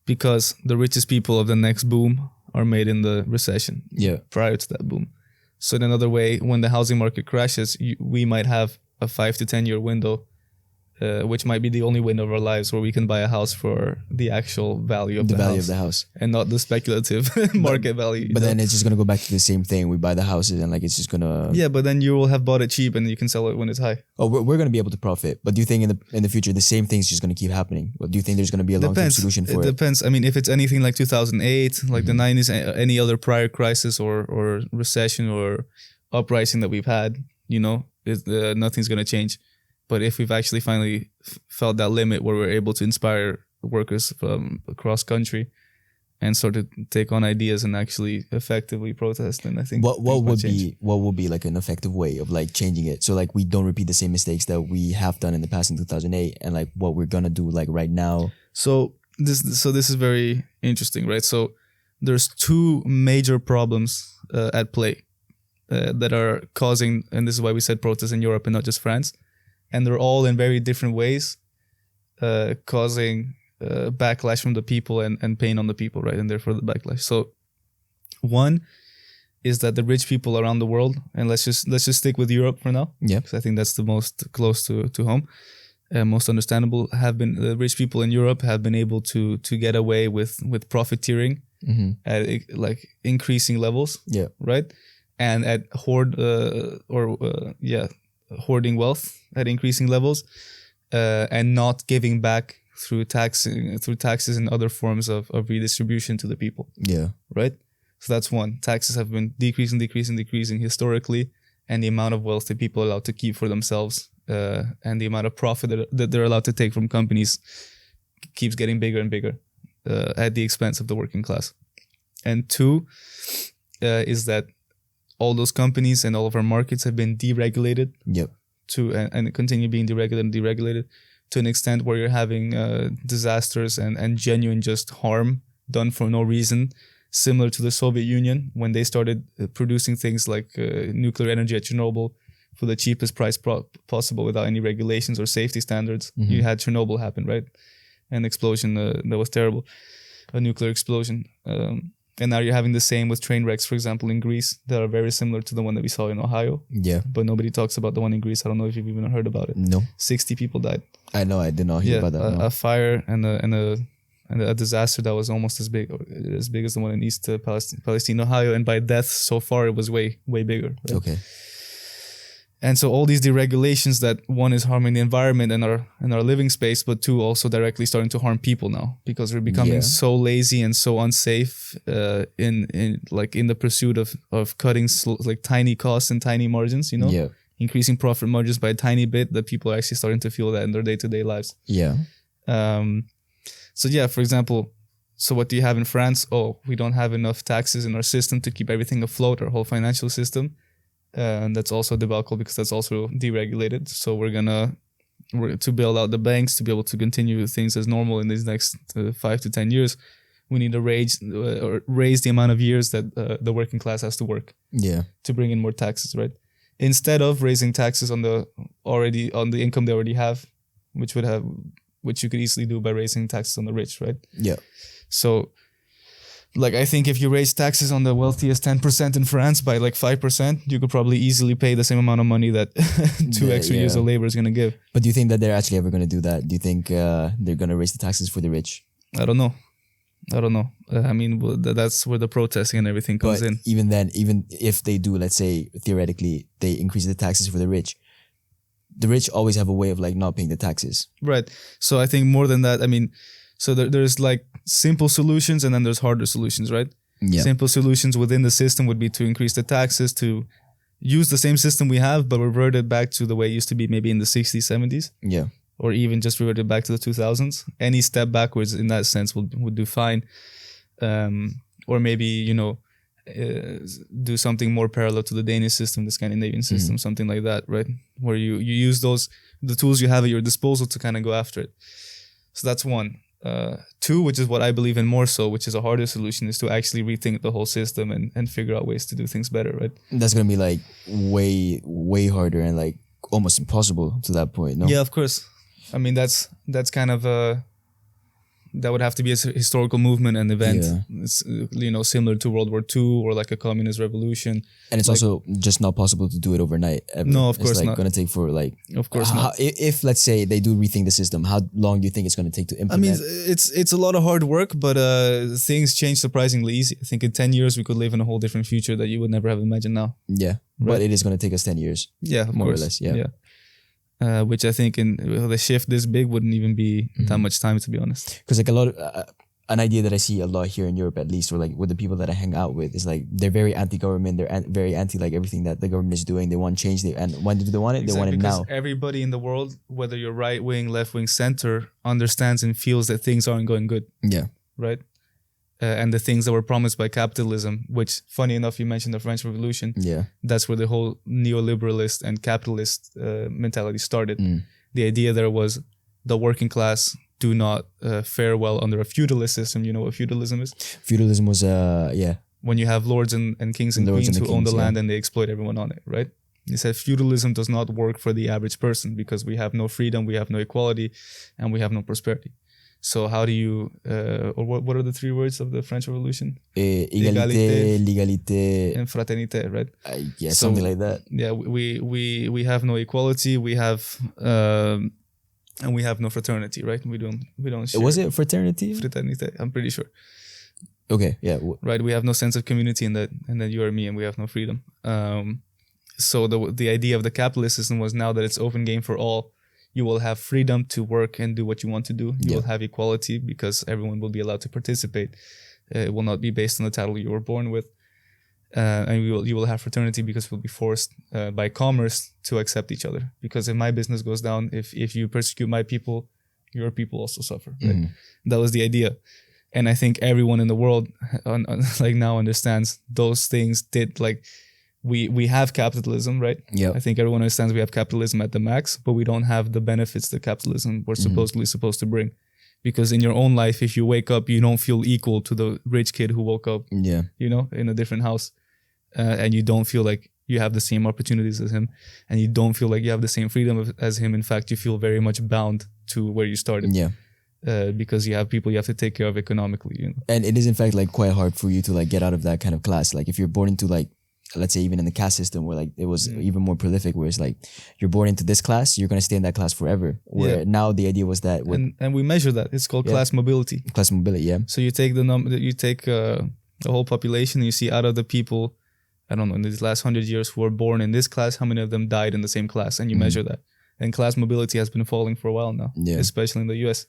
Speaker 2: because the richest people of the next boom are made in the recession prior to that boom. So in another way, when the housing market crashes, we might have a 5 to 10 year window, which might be the only window of our lives where we can buy a house for the actual value of the
Speaker 1: value
Speaker 2: house,
Speaker 1: of the house,
Speaker 2: and not the speculative market value.
Speaker 1: But then it's just gonna go back to the same thing. We buy the houses and like it's just gonna
Speaker 2: but then you will have bought it cheap and you can sell it when it's high.
Speaker 1: Oh, we're gonna be able to profit. But do you think in the future the same thing's just gonna keep happening? Or do you think there's gonna be a long-term solution for it?
Speaker 2: It depends. I mean, if it's anything like 2008, like the 90s, any other prior crisis or recession or uprising that we've had, you know, nothing's gonna change. But if we've actually finally felt that limit where we're able to inspire workers from across country and sort of take on ideas and actually effectively protest. And I think
Speaker 1: what would be like an effective way of like changing it so like we don't repeat the same mistakes that we have done in the past in 2008 and like what we're gonna do like right now.
Speaker 2: So this is very interesting, right? So there's two major problems at play that are causing, and this is why we said protests in Europe and not just France, and they're all in very different ways causing backlash from the people and pain on the people, right? And therefore the backlash. So one is that the rich people around the world, and let's just stick with Europe for now, because I think that's the most close to home, most understandable. The rich people in Europe have been able to get away with profiteering at like increasing levels, right? And at hoarding wealth at increasing levels, and not giving back through taxes and other forms of redistribution to the people. Right? So that's one. Taxes have been decreasing historically, and the amount of wealth that people are allowed to keep for themselves, and the amount of profit that they're allowed to take from companies keeps getting bigger and bigger at the expense of the working class. And two is that all those companies and all of our markets have been deregulated and continue being deregulated to an extent where you're having disasters and genuine just harm done for no reason, similar to the Soviet Union when they started producing things like nuclear energy at Chernobyl for the cheapest price possible without any regulations or safety standards. You had Chernobyl happen, right? An explosion that was terrible, a nuclear explosion. And now you're having the same with train wrecks, for example, in Greece that are very similar to the one that we saw in Ohio. But nobody talks about the one in Greece. I don't know if you've even heard about it.
Speaker 1: No.
Speaker 2: 60 people died.
Speaker 1: I know. I did not hear about that.
Speaker 2: A fire and a disaster that was almost as big as the one in East Palestine, Ohio. And by death so far, it was way bigger. Right?
Speaker 1: Okay.
Speaker 2: And so all these deregulations that one is harming the environment and our living space, but two also directly starting to harm people now because we're becoming so lazy and so unsafe in the pursuit of cutting like tiny costs and tiny margins, increasing profit margins by a tiny bit, that people are actually starting to feel that in their day-to-day lives. For example, so what do you have in France? Oh, we don't have enough taxes in our system to keep everything afloat, our whole financial system. And that's also a debacle because that's also deregulated. So we're to build out the banks to be able to continue things as normal in these next 5 to 10 years. We need to raise the amount of years that the working class has to work. To bring in more taxes, right? Instead of raising taxes on the income they already have, which you could easily do by raising taxes on the rich, right? So, like, I think if you raise taxes on the wealthiest 10% in France by like 5%, you could probably easily pay the same amount of money that 2 extra years of labor is going to give.
Speaker 1: But do you think that they're actually ever going to do that? Do you think they're going to raise the taxes for the rich?
Speaker 2: I don't know. I mean, that's where the protesting and everything comes in.
Speaker 1: Even then, even if they do, let's say, theoretically, they increase the taxes for the rich always have a way of like not paying the taxes. Right.
Speaker 2: So I think more than that, I mean, so there's like simple solutions and then there's harder solutions, right? Simple solutions within the system would be to increase the taxes, to use the same system we have, but revert it back to the way it used to be maybe in the 60s, 70s. Or even just revert it back to the 2000s. Any step backwards in that sense would do fine. Or maybe, do something more parallel to the Danish system, the Scandinavian system, something like that, right? Where you use the tools you have at your disposal to kind of go after it. So that's one. Two, which is what I believe in more so, which is a harder solution, is to actually rethink the whole system and figure out ways to do things better, right?
Speaker 1: That's going to be like way, way harder and like almost impossible to that point, no?
Speaker 2: Yeah, of course. I mean, that's kind of that would have to be a historical movement and event. It's, similar to World War II or like a communist revolution.
Speaker 1: And it's also just not possible to do it overnight. Ever.
Speaker 2: No, of course
Speaker 1: not. It's
Speaker 2: not.
Speaker 1: Going to take for like.
Speaker 2: Of course not.
Speaker 1: If let's say they do rethink the system, how long do you think it's going to take to implement?
Speaker 2: I mean, it's a lot of hard work, but things change surprisingly easy. I think in 10 years we could live in a whole different future that you would never have imagined now.
Speaker 1: Yeah, right? But it is going to take us 10 years.
Speaker 2: Yeah, of
Speaker 1: more
Speaker 2: course.
Speaker 1: or less. Yeah.
Speaker 2: Which I think in the shift this big wouldn't even be that much time, to be honest.
Speaker 1: Because like a lot of an idea that I see a lot here in Europe, at least, or like with the people that I hang out with, is like they're very anti-government. They're very anti like everything that the government is doing. They want change. And when do they want it? Exactly, they want it now.
Speaker 2: Everybody in the world, whether you're right wing, left wing, center, understands and feels that things aren't going good.
Speaker 1: Yeah.
Speaker 2: Right. and the things that were promised by capitalism, which, funny enough, you mentioned the French Revolution.
Speaker 1: Yeah.
Speaker 2: That's where the whole neoliberalist and capitalist mentality started. The idea there was the working class do not fare well under a feudalist system. You know what feudalism is?
Speaker 1: Feudalism was
Speaker 2: when you have lords and kings and
Speaker 1: Lords
Speaker 2: queens
Speaker 1: and
Speaker 2: who own the
Speaker 1: kings,
Speaker 2: land and they exploit everyone on it, right? He said feudalism does not work for the average person because we have no freedom, we have no equality, and we have no prosperity. So how do you, or what are the three words of the French Revolution?
Speaker 1: Égalité, l'égalité,
Speaker 2: and fraternité, right?
Speaker 1: Yeah, so, something like that.
Speaker 2: Yeah, we have no equality, we have, and we have no fraternity, right? We don't share.
Speaker 1: Was it fraternity?
Speaker 2: Fraternité, I'm pretty sure.
Speaker 1: Okay, yeah.
Speaker 2: Right, we have no sense of community and that you are me and we have no freedom. So the idea of the capitalist system was now that it's open game for all, you will have freedom to work and do what you want to do. You will have equality because everyone will be allowed to participate. It will not be based on the title you were born with. And you will have fraternity because we'll be forced by commerce to accept each other. Because if my business goes down, if you persecute my people, your people also suffer. Right? That was the idea. And I think everyone in the world like now understands those things did like we have capitalism, right?
Speaker 1: Yeah.
Speaker 2: I think everyone understands we have capitalism at the max, but we don't have the benefits that capitalism was supposed to bring. Because in your own life, if you wake up, you don't feel equal to the rich kid who woke up, in a different house. And you don't feel like you have the same opportunities as him. And you don't feel like you have the same freedom as him. In fact, you feel very much bound to where you started.
Speaker 1: Yeah.
Speaker 2: Because you have people you have to take care of economically.
Speaker 1: And it is in fact like quite hard for you to like get out of that kind of class. Like if you're born into like, let's say even in the caste system where like it was even more prolific, where it's like you're born into this class, you're gonna stay in that class forever. Where now the idea was that
Speaker 2: and we measure that. It's called class mobility.
Speaker 1: Class mobility, yeah.
Speaker 2: So you take the whole population and you see out of the people, I don't know, in these last 100 years who were born in this class, how many of them died in the same class, and you measure that. And class mobility has been falling for a while now, especially in the US.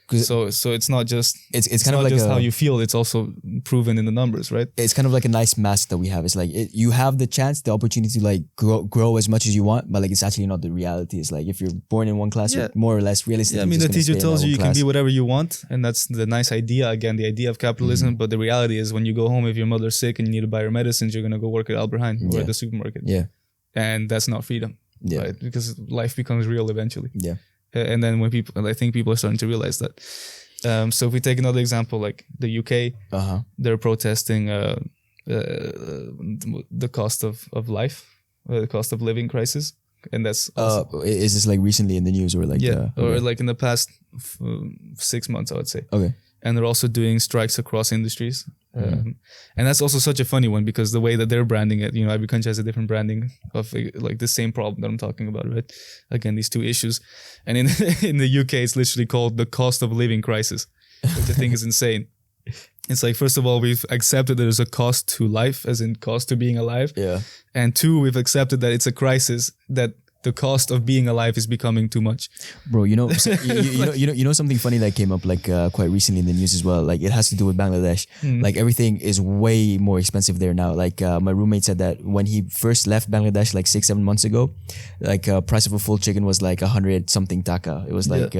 Speaker 2: So it's not just
Speaker 1: it's kind of like
Speaker 2: just how you feel; it's also proven in the numbers, right?
Speaker 1: It's kind of like a nice mask that we have. It's like you have the chance, the opportunity to like grow as much as you want, but like it's actually not the reality. It's like if you're born in one class, you're more or less realistic.
Speaker 2: Yeah, I mean the teacher tells you can be whatever you want, and that's the nice idea. Again, the idea of capitalism. But the reality is, when you go home, if your mother's sick and you need to buy her medicines, you're gonna go work at Albert Heijn or at the supermarket.
Speaker 1: Yeah,
Speaker 2: and that's not freedom.
Speaker 1: Yeah,
Speaker 2: right? Because life becomes real eventually.
Speaker 1: Yeah,
Speaker 2: and then when I think people are starting to realize that. So if we take another example, like the UK, they're protesting the cost of life, the cost of living crisis, and that's
Speaker 1: is this like recently in the news or like
Speaker 2: or like in the past 6 months, I would say.
Speaker 1: Okay.
Speaker 2: And they're also doing strikes across industries. And that's also such a funny one because the way that they're branding it, every country has a different branding of like the same problem that I'm talking about, right? Again, these two issues. And in the UK, it's literally called the cost of living crisis, which I think is insane. It's like, first of all, we've accepted there's a cost to life, as in cost to being alive.
Speaker 1: Yeah.
Speaker 2: And two, we've accepted that it's a crisis, that the cost of being alive is becoming too much. Bro,
Speaker 1: you know something funny that came up like quite recently in the news as well. Like it has to do with Bangladesh. Like everything is way more expensive there now. Like my roommate said that when he first left Bangladesh like 6-7 months ago, like price of a full chicken was like 100 something taka. It was like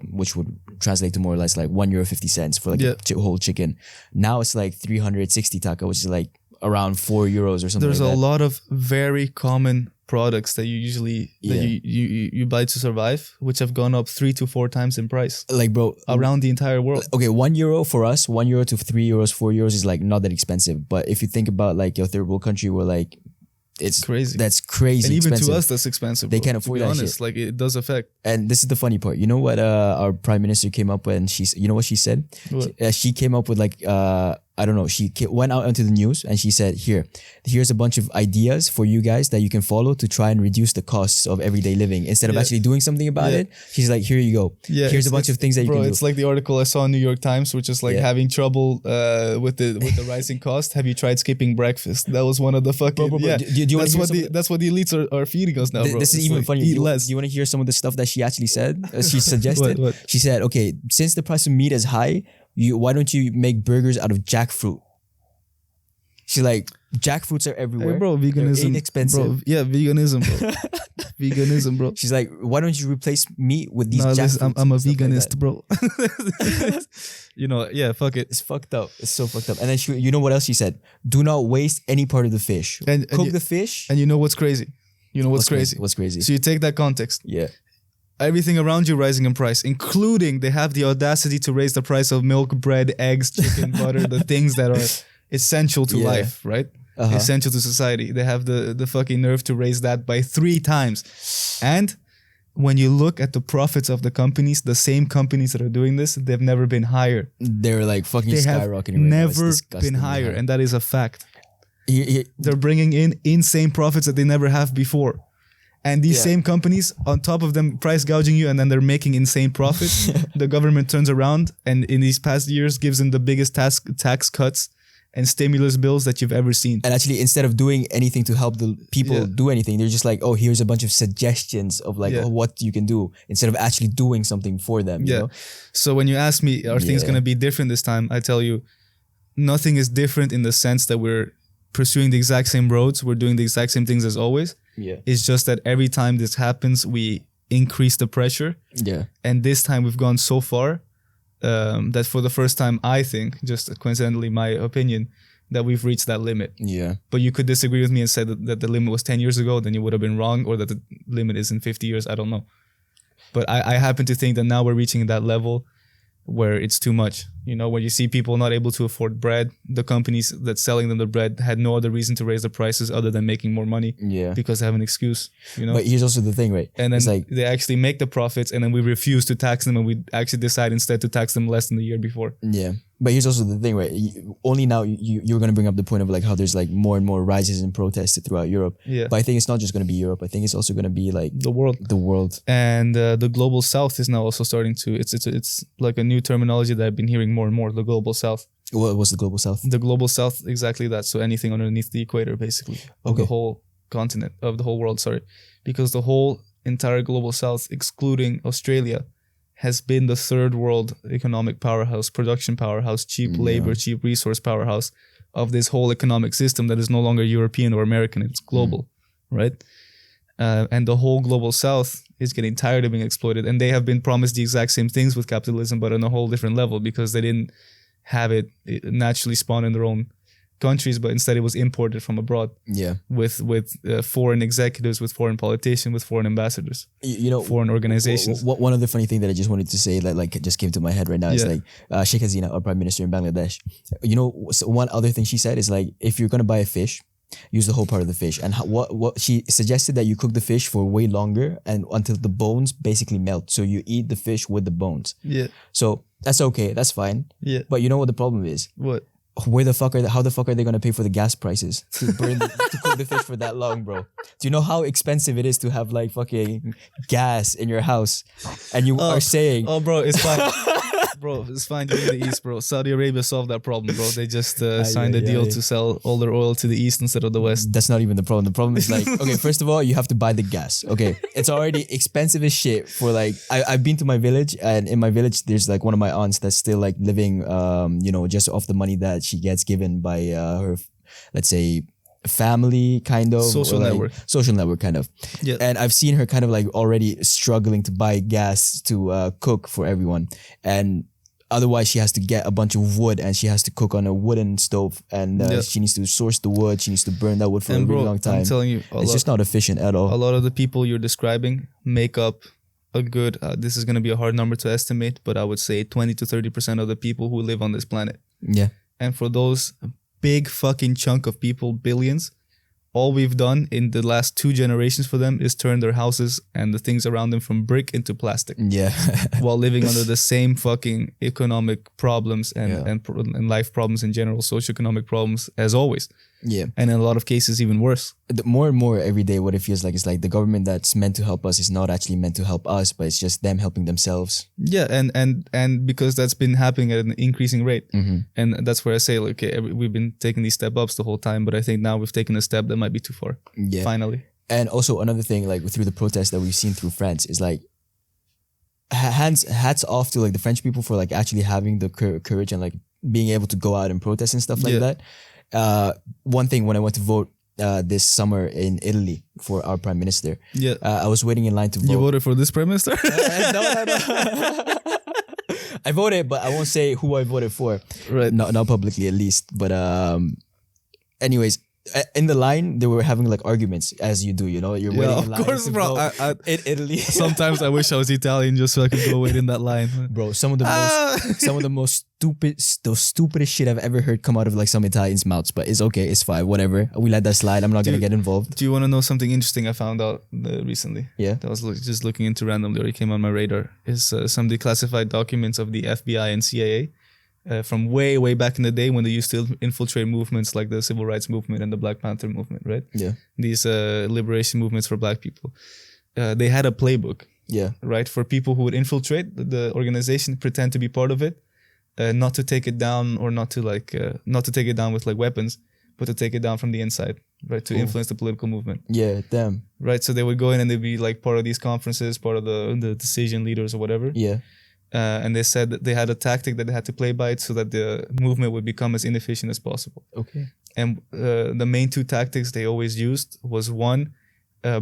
Speaker 1: which would translate to more or less like €1.50 for like a whole chicken. Now it's like 360 taka, which is like around €4 or something.
Speaker 2: There's
Speaker 1: like
Speaker 2: a lot of very common products that you usually you buy to survive, which have gone up 3 to 4 times in price.
Speaker 1: Like, bro,
Speaker 2: around the entire world.
Speaker 1: Okay, €1 for us, €1 to €3, €4 is like not that expensive. But if you think about like your third world country where like it's
Speaker 2: crazy.
Speaker 1: That's crazy.
Speaker 2: And even
Speaker 1: expensive.
Speaker 2: to us, that's expensive.
Speaker 1: They can't afford
Speaker 2: that.
Speaker 1: Honest,
Speaker 2: shit. Like it does affect.
Speaker 1: And this is the funny part. You know what? Our prime minister came up with, and you know what she said?
Speaker 2: What?
Speaker 1: She came up with like I don't know. She went out into the news and she said, here's a bunch of ideas for you guys that you can follow to try and reduce the costs of everyday living. Instead of actually doing something about it, she's like, here you go. Yeah, here's a bunch of things that you can do.
Speaker 2: It's like the article I saw in New York Times, which is like having trouble with the rising cost. Have you tried skipping breakfast? That was one of the fucking...
Speaker 1: Bro. Do you
Speaker 2: that's what the elites are feeding us now, bro.
Speaker 1: This is even funnier.
Speaker 2: Eat less.
Speaker 1: Do you want to hear some of the stuff that she actually said? She suggested.
Speaker 2: What?
Speaker 1: She said, okay, since the price of meat is high, why don't you make burgers out of jackfruit? She's like, Jackfruits are everywhere.
Speaker 2: Hey, bro,
Speaker 1: They're
Speaker 2: veganism.
Speaker 1: inexpensive.
Speaker 2: Bro, yeah, veganism, bro. Veganism, bro.
Speaker 1: She's like, why don't you replace meat with these
Speaker 2: No,
Speaker 1: jackfruits?
Speaker 2: listen, I'm a
Speaker 1: and stuff like
Speaker 2: veganist,
Speaker 1: that?
Speaker 2: bro. Yeah, fuck it.
Speaker 1: It's fucked up. It's so fucked up. And then you know what else she said? Do not waste any part of the fish.
Speaker 2: And
Speaker 1: Cook
Speaker 2: you-
Speaker 1: the fish.
Speaker 2: And you know what's crazy? You know what's crazy?
Speaker 1: What's crazy?
Speaker 2: So you take that context.
Speaker 1: Yeah.
Speaker 2: Everything around you rising in price, including they have the audacity to raise the price of milk, bread, eggs, chicken, butter, the things that are essential to
Speaker 1: Yeah.
Speaker 2: life, right?
Speaker 1: Uh-huh.
Speaker 2: Essential to society. They have the fucking nerve to raise that by 3 times. And when you look at the profits of the companies, the same companies that are doing this, they've never been higher.
Speaker 1: They're like fucking
Speaker 2: They have
Speaker 1: skyrocketing right now. It's
Speaker 2: never
Speaker 1: disgusting.
Speaker 2: been higher, and that is a fact.
Speaker 1: He-
Speaker 2: They're bringing in insane profits that they never have before. And these
Speaker 1: Yeah.
Speaker 2: same companies, on top of them price gouging you, and then they're making insane profits, the government turns around and in these past years gives them the biggest tax cuts and stimulus bills that you've ever seen.
Speaker 1: And actually, instead of doing anything to help the people
Speaker 2: Yeah.
Speaker 1: do anything, they're just like, oh, here's a bunch of suggestions of like
Speaker 2: Yeah.
Speaker 1: what you can do instead of actually doing something for them. You
Speaker 2: Yeah.
Speaker 1: know?
Speaker 2: So when you ask me, are things
Speaker 1: Yeah.
Speaker 2: going to be different this time? I tell you, nothing is different in the sense that we're pursuing the exact same roads. We're doing the exact same things as always.
Speaker 1: Yeah.
Speaker 2: It's just that every time this happens, we increase the pressure.
Speaker 1: Yeah.
Speaker 2: And this time we've gone so far that for the first time, I think, just coincidentally, my opinion, that we've reached that limit.
Speaker 1: Yeah.
Speaker 2: But you could disagree with me and say that the limit was 10 years ago, then you would have been wrong, or that the limit is in 50 years. I don't know. But I happen to think that now we're reaching that level where it's too much. You know, when you see people not able to afford bread, the companies that's selling them the bread had no other reason to raise the prices other than making more money
Speaker 1: Yeah.
Speaker 2: because they have an excuse, you know?
Speaker 1: But here's also the thing, right?
Speaker 2: And then
Speaker 1: it's like,
Speaker 2: they actually make the profits, and then we refuse to tax them, and we actually decide instead to tax them less than the year before.
Speaker 1: yeah. But here's also the thing, right? Only now you're going to bring up the point of like how there's like more and more rises and protests throughout Europe.
Speaker 2: Yeah.
Speaker 1: But I think it's not just going to be Europe. I think it's also going to be like
Speaker 2: The world.
Speaker 1: the world.
Speaker 2: And the global south is now also starting to, it's like a new terminology that I've been hearing more and more, the global south.
Speaker 1: What was the global south?
Speaker 2: The global south, exactly that. So anything underneath the equator, basically, of
Speaker 1: Okay.
Speaker 2: the whole continent, of the whole world, sorry. Because the whole entire global south, excluding Australia, has been the third world economic powerhouse, production powerhouse, cheap labor, cheap resource powerhouse of this whole economic system that is no longer European or American, it's global, right? And the whole global south is getting tired of being exploited, and they have been promised the exact same things with capitalism, but on a whole different level, because they didn't have it naturally spawn in their own countries, but instead it was imported from abroad
Speaker 1: Yeah.
Speaker 2: with foreign executives, with foreign politicians, with foreign ambassadors,
Speaker 1: You know,
Speaker 2: foreign organizations.
Speaker 1: One other funny thing that I just wanted to say that like it just came to my head right now is
Speaker 2: Yeah.
Speaker 1: like Sheikh Hasina, our prime minister in Bangladesh. You know, so one other thing she said is like if you're gonna buy a fish, use the whole part of the fish. And what she suggested that you cook the fish for way longer and until the bones basically melt. So you eat the fish with the bones.
Speaker 2: Yeah,
Speaker 1: So that's okay, that's fine.
Speaker 2: yeah.
Speaker 1: But you know what the problem is?
Speaker 2: What?
Speaker 1: How the fuck are they gonna pay for the gas prices to to cook the fish for that long, bro? Do you know how expensive it is to have like fucking gas in your house? And you are saying,
Speaker 2: Oh, bro, it's fine. Bro, it's fine. You're in the East, bro. Saudi Arabia solved that problem, bro. They just signed a deal to sell all their oil to the East instead of the West.
Speaker 1: that's not even the problem. The problem is like, okay, first of all, you have to buy the gas. Okay, it's already expensive as shit for like, I've been to my village, and in my village, there's like one of my aunts that's still like living, just off the money that she gets given by her, let's say, family kind of
Speaker 2: Social
Speaker 1: network kind of.
Speaker 2: Yeah.
Speaker 1: And I've seen her kind of like already struggling to buy gas to cook for everyone, and otherwise she has to get a bunch of wood and she has to cook on a wooden stove, and she needs to source the wood, she needs to burn that wood for a really long time.
Speaker 2: I'm telling you,
Speaker 1: It's just not efficient at all.
Speaker 2: a lot of the people you're describing make up a good, this is going to be a hard number to estimate, but I would say 20 to 30% of the people who live on this planet.
Speaker 1: Yeah.
Speaker 2: And for those big fucking chunk of people, billions, all we've done in the last 2 generations for them is turn their houses and the things around them from brick into plastic
Speaker 1: Yeah.
Speaker 2: while living under the same fucking economic problems and life problems in general, socioeconomic problems as always.
Speaker 1: Yeah.
Speaker 2: And in a lot of cases, even worse.
Speaker 1: More and more every day, what it feels like is like the government that's meant to help us is not actually meant to help us, but it's just them helping themselves.
Speaker 2: Yeah, and because that's been happening at an increasing rate, and that's where I say, like, okay, we've been taking these step ups the whole time, but I think now we've taken a step that might be too far.
Speaker 1: Yeah.
Speaker 2: Finally.
Speaker 1: And also another thing, like through the protests that we've seen through France, is like hats off to like the French people for like actually having the courage and like being able to go out and protest and stuff like
Speaker 2: Yeah.
Speaker 1: that. one thing when I went to vote this summer in Italy for our prime minister, I was waiting in line to vote.
Speaker 2: You voted for this prime minister?
Speaker 1: No. I voted, but I won't say who I voted for.
Speaker 2: Right.
Speaker 1: Not publicly, at least. But anyways, in the line, they were having like arguments, as you do. You know, you're waiting in line.
Speaker 2: Of course, bro.
Speaker 1: In Italy,
Speaker 2: sometimes I wish I was Italian just so I could go wait in that line.
Speaker 1: Bro, some of the most stupidest shit I've ever heard come out of like some Italians' mouths. But it's okay, it's fine, whatever. We let that slide. I'm not gonna get involved.
Speaker 2: Do you want to know something interesting I found out recently?
Speaker 1: Yeah,
Speaker 2: that was just looking into randomly, or it came on my radar. Is some declassified documents of the FBI and CIA. From way back in the day when they used to infiltrate movements like the Civil Rights Movement and the Black Panther Movement, right?
Speaker 1: Yeah.
Speaker 2: These liberation movements for black people. They had a playbook, right? For people who would infiltrate the organization, pretend to be part of it, not to take it down or not to take it down with like weapons, but to take it down from the inside, right? To influence the political movement.
Speaker 1: Yeah, damn.
Speaker 2: Right, so they would go in and they'd be like part of these conferences, part of the decision leaders or whatever.
Speaker 1: Yeah.
Speaker 2: And they said that they had a tactic that they had to play by it so that the movement would become as inefficient as possible.
Speaker 1: Okay.
Speaker 2: And the main two tactics they always used was one,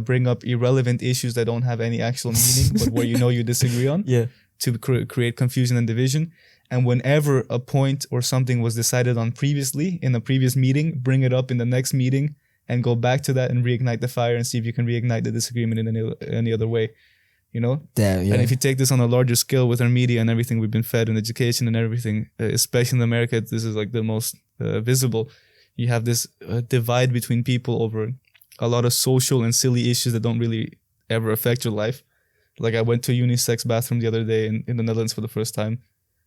Speaker 2: bring up irrelevant issues that don't have any actual meaning, but where you disagree on.
Speaker 1: Yeah.
Speaker 2: To create confusion and division. And whenever a point or something was decided on previously in a previous meeting, bring it up in the next meeting and go back to that and reignite the fire and see if you can reignite the disagreement in any other way. You know?
Speaker 1: Damn, yeah.
Speaker 2: And if you take this on a larger scale with our media and everything we've been fed and education and everything, especially in America, this is like the most visible. You have this divide between people over a lot of social and silly issues that don't really ever affect your life. Like I went to a unisex bathroom the other day in the Netherlands for the first time.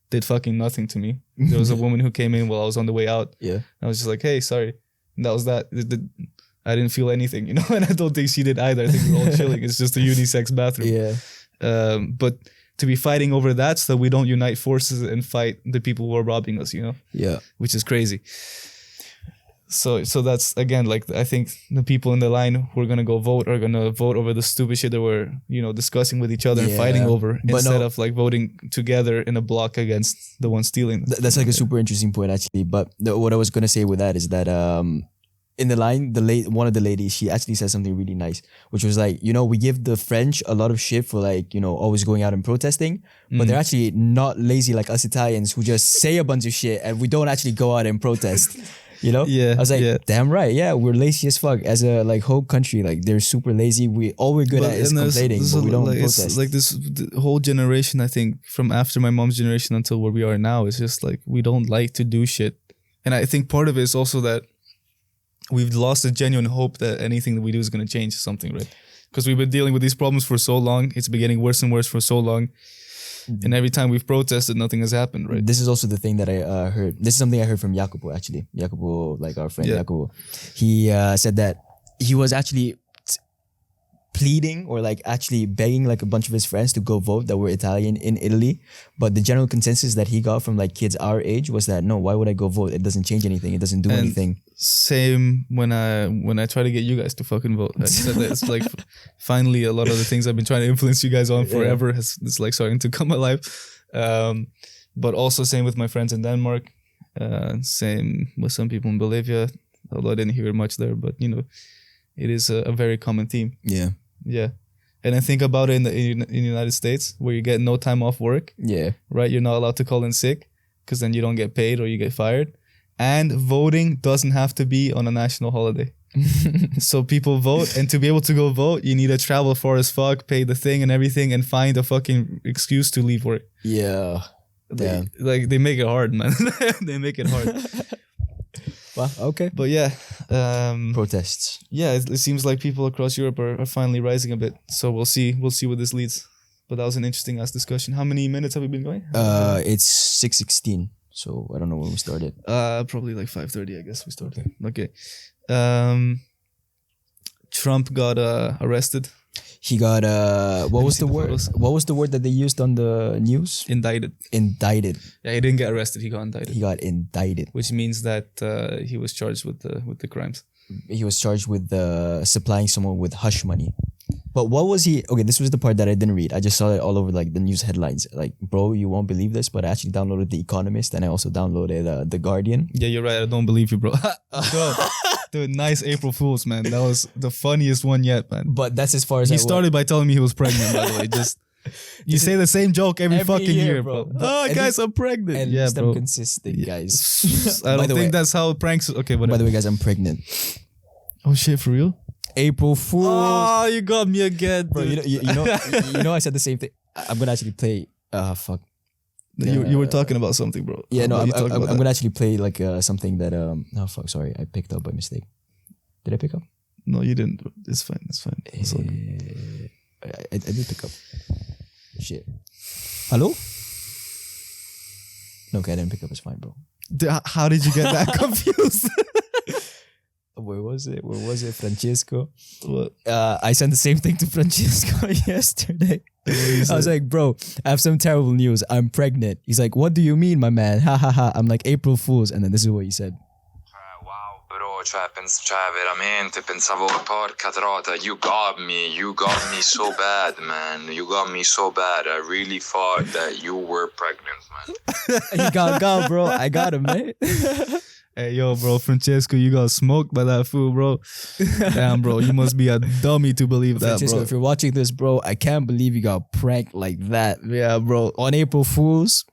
Speaker 2: Did fucking nothing to me. There was a woman who came in while I was on the way out.
Speaker 1: Yeah.
Speaker 2: I was just like, hey, sorry. And that was that. I didn't feel anything, you know, and I don't think she did either. I think we were all chilling. It's just a unisex bathroom.
Speaker 1: Yeah.
Speaker 2: But to be fighting over that so that we don't unite forces and fight the people who are robbing us, you know?
Speaker 1: Yeah.
Speaker 2: Which is crazy. So that's, again, like, I think the people in the line who are going to go vote are going to vote over the stupid shit that we're, discussing with each other and fighting over instead of like voting together in a block against the one stealing.
Speaker 1: That's like a super interesting point, actually. But what I was going to say with that is that, in the line, one of the ladies, she actually said something really nice, which was like, we give the French a lot of shit for like, always going out and protesting, but they're actually not lazy like us Italians who just say a bunch of shit and we don't actually go out and protest.
Speaker 2: Yeah.
Speaker 1: I was like, damn right. Yeah, we're lazy as fuck. As a like whole country, like they're super lazy. All we're good at is complaining, but we don't protest.
Speaker 2: It's like the whole generation, I think, from after my mom's generation until where we are now, is just like we don't like to do shit. And I think part of it is also that we've lost a genuine hope that anything that we do is going to change something, right? Because we've been dealing with these problems for so long. It's been getting worse and worse for so long. And every time we've protested, nothing has happened, right?
Speaker 1: This is also the thing that I heard. This is something I heard from Jacopo, actually. Jacopo, like our friend Jacopo. He said that he was actually pleading or like actually begging like a bunch of his friends to go vote that were Italian in Italy. But the general consensus that he got from like kids our age was that, no, why would I go vote? It doesn't change anything. It doesn't do anything.
Speaker 2: Same when I try to get you guys to fucking vote. I said that it's like finally a lot of the things I've been trying to influence you guys on forever it's like starting to come alive. But also same with my friends in Denmark. Same with some people in Bolivia, although I didn't hear much there, but it is a very common theme.
Speaker 1: Yeah.
Speaker 2: Yeah. And I think about it in the United States where you get no time off work.
Speaker 1: Yeah.
Speaker 2: Right? You're not allowed to call in sick because then you don't get paid or you get fired. And voting doesn't have to be on a national holiday. So people vote, and to be able to go vote, you need to travel far as fuck, pay the thing and everything, and find a fucking excuse to leave work.
Speaker 1: Yeah.
Speaker 2: They make it hard, man. They make it hard.
Speaker 1: Well, okay.
Speaker 2: But yeah.
Speaker 1: Protests.
Speaker 2: Yeah, it seems like people across Europe are finally rising a bit. So we'll see where this leads. But that was an interesting ass discussion. How many minutes have we been going?
Speaker 1: It's 6:16. So I don't know when we started.
Speaker 2: Probably like 5:30, I guess we started. Okay. Trump got arrested.
Speaker 1: He got what was the word?
Speaker 2: Photos?
Speaker 1: What was the word that they used on the news?
Speaker 2: Indicted.
Speaker 1: Indicted.
Speaker 2: Yeah, he didn't get arrested. He got indicted.
Speaker 1: He got indicted,
Speaker 2: which means that he was charged with the crimes.
Speaker 1: He was charged with supplying someone with hush money. But what was he? Okay, this was the part that I didn't read. I just saw it all over like the news headlines. Like, bro, you won't believe this, but I actually downloaded The Economist and I also downloaded The Guardian.
Speaker 2: Yeah, you're right. I don't believe you, bro. Dude, nice April Fools, man. That was the funniest one yet, man.
Speaker 1: But that's as far as
Speaker 2: He started by telling me he was pregnant, by the way. Just you say the same joke every fucking year, bro. Oh, guys, I'm pregnant.
Speaker 1: At least I'm consistent, guys.
Speaker 2: I don't think that's how pranks. Okay, whatever.
Speaker 1: By the way, guys, I'm pregnant.
Speaker 2: Oh shit, for real?
Speaker 1: April Fool.
Speaker 2: Oh, you got me again,
Speaker 1: bro. You know, I said the same thing. I'm gonna actually play. Fuck.
Speaker 2: You were talking about something, bro.
Speaker 1: Yeah, no, I'm gonna actually play like something that Oh fuck, sorry, I picked up by mistake. Did I pick up?
Speaker 2: No, you didn't. It's fine. It's fine. It's all
Speaker 1: I did pick up. Shit. Hello? No, okay, I didn't pick up. It's fine, bro.
Speaker 2: How did you get that confused?
Speaker 1: Where was it? Francesco?
Speaker 2: What?
Speaker 1: I sent the same thing to Francesco yesterday. I was like, bro, I have some terrible news. I'm pregnant. He's like, what do you mean, my man? Ha ha ha. I'm like, April Fools. And then this is what he said.
Speaker 3: Wow, bro, veramente pensavo, porca trota, you got me so bad, man. You got me so bad. I really thought that you were pregnant, man.
Speaker 1: He got, bro. I got him, man.
Speaker 2: Hey, yo, bro, Francesco, you got smoked by that fool, bro. Damn, bro, you must be a dummy to believe that,
Speaker 1: Francesco,
Speaker 2: bro.
Speaker 1: if you're watching this, bro, I can't believe you got pranked like that.
Speaker 2: Yeah, bro.
Speaker 1: On April Fools.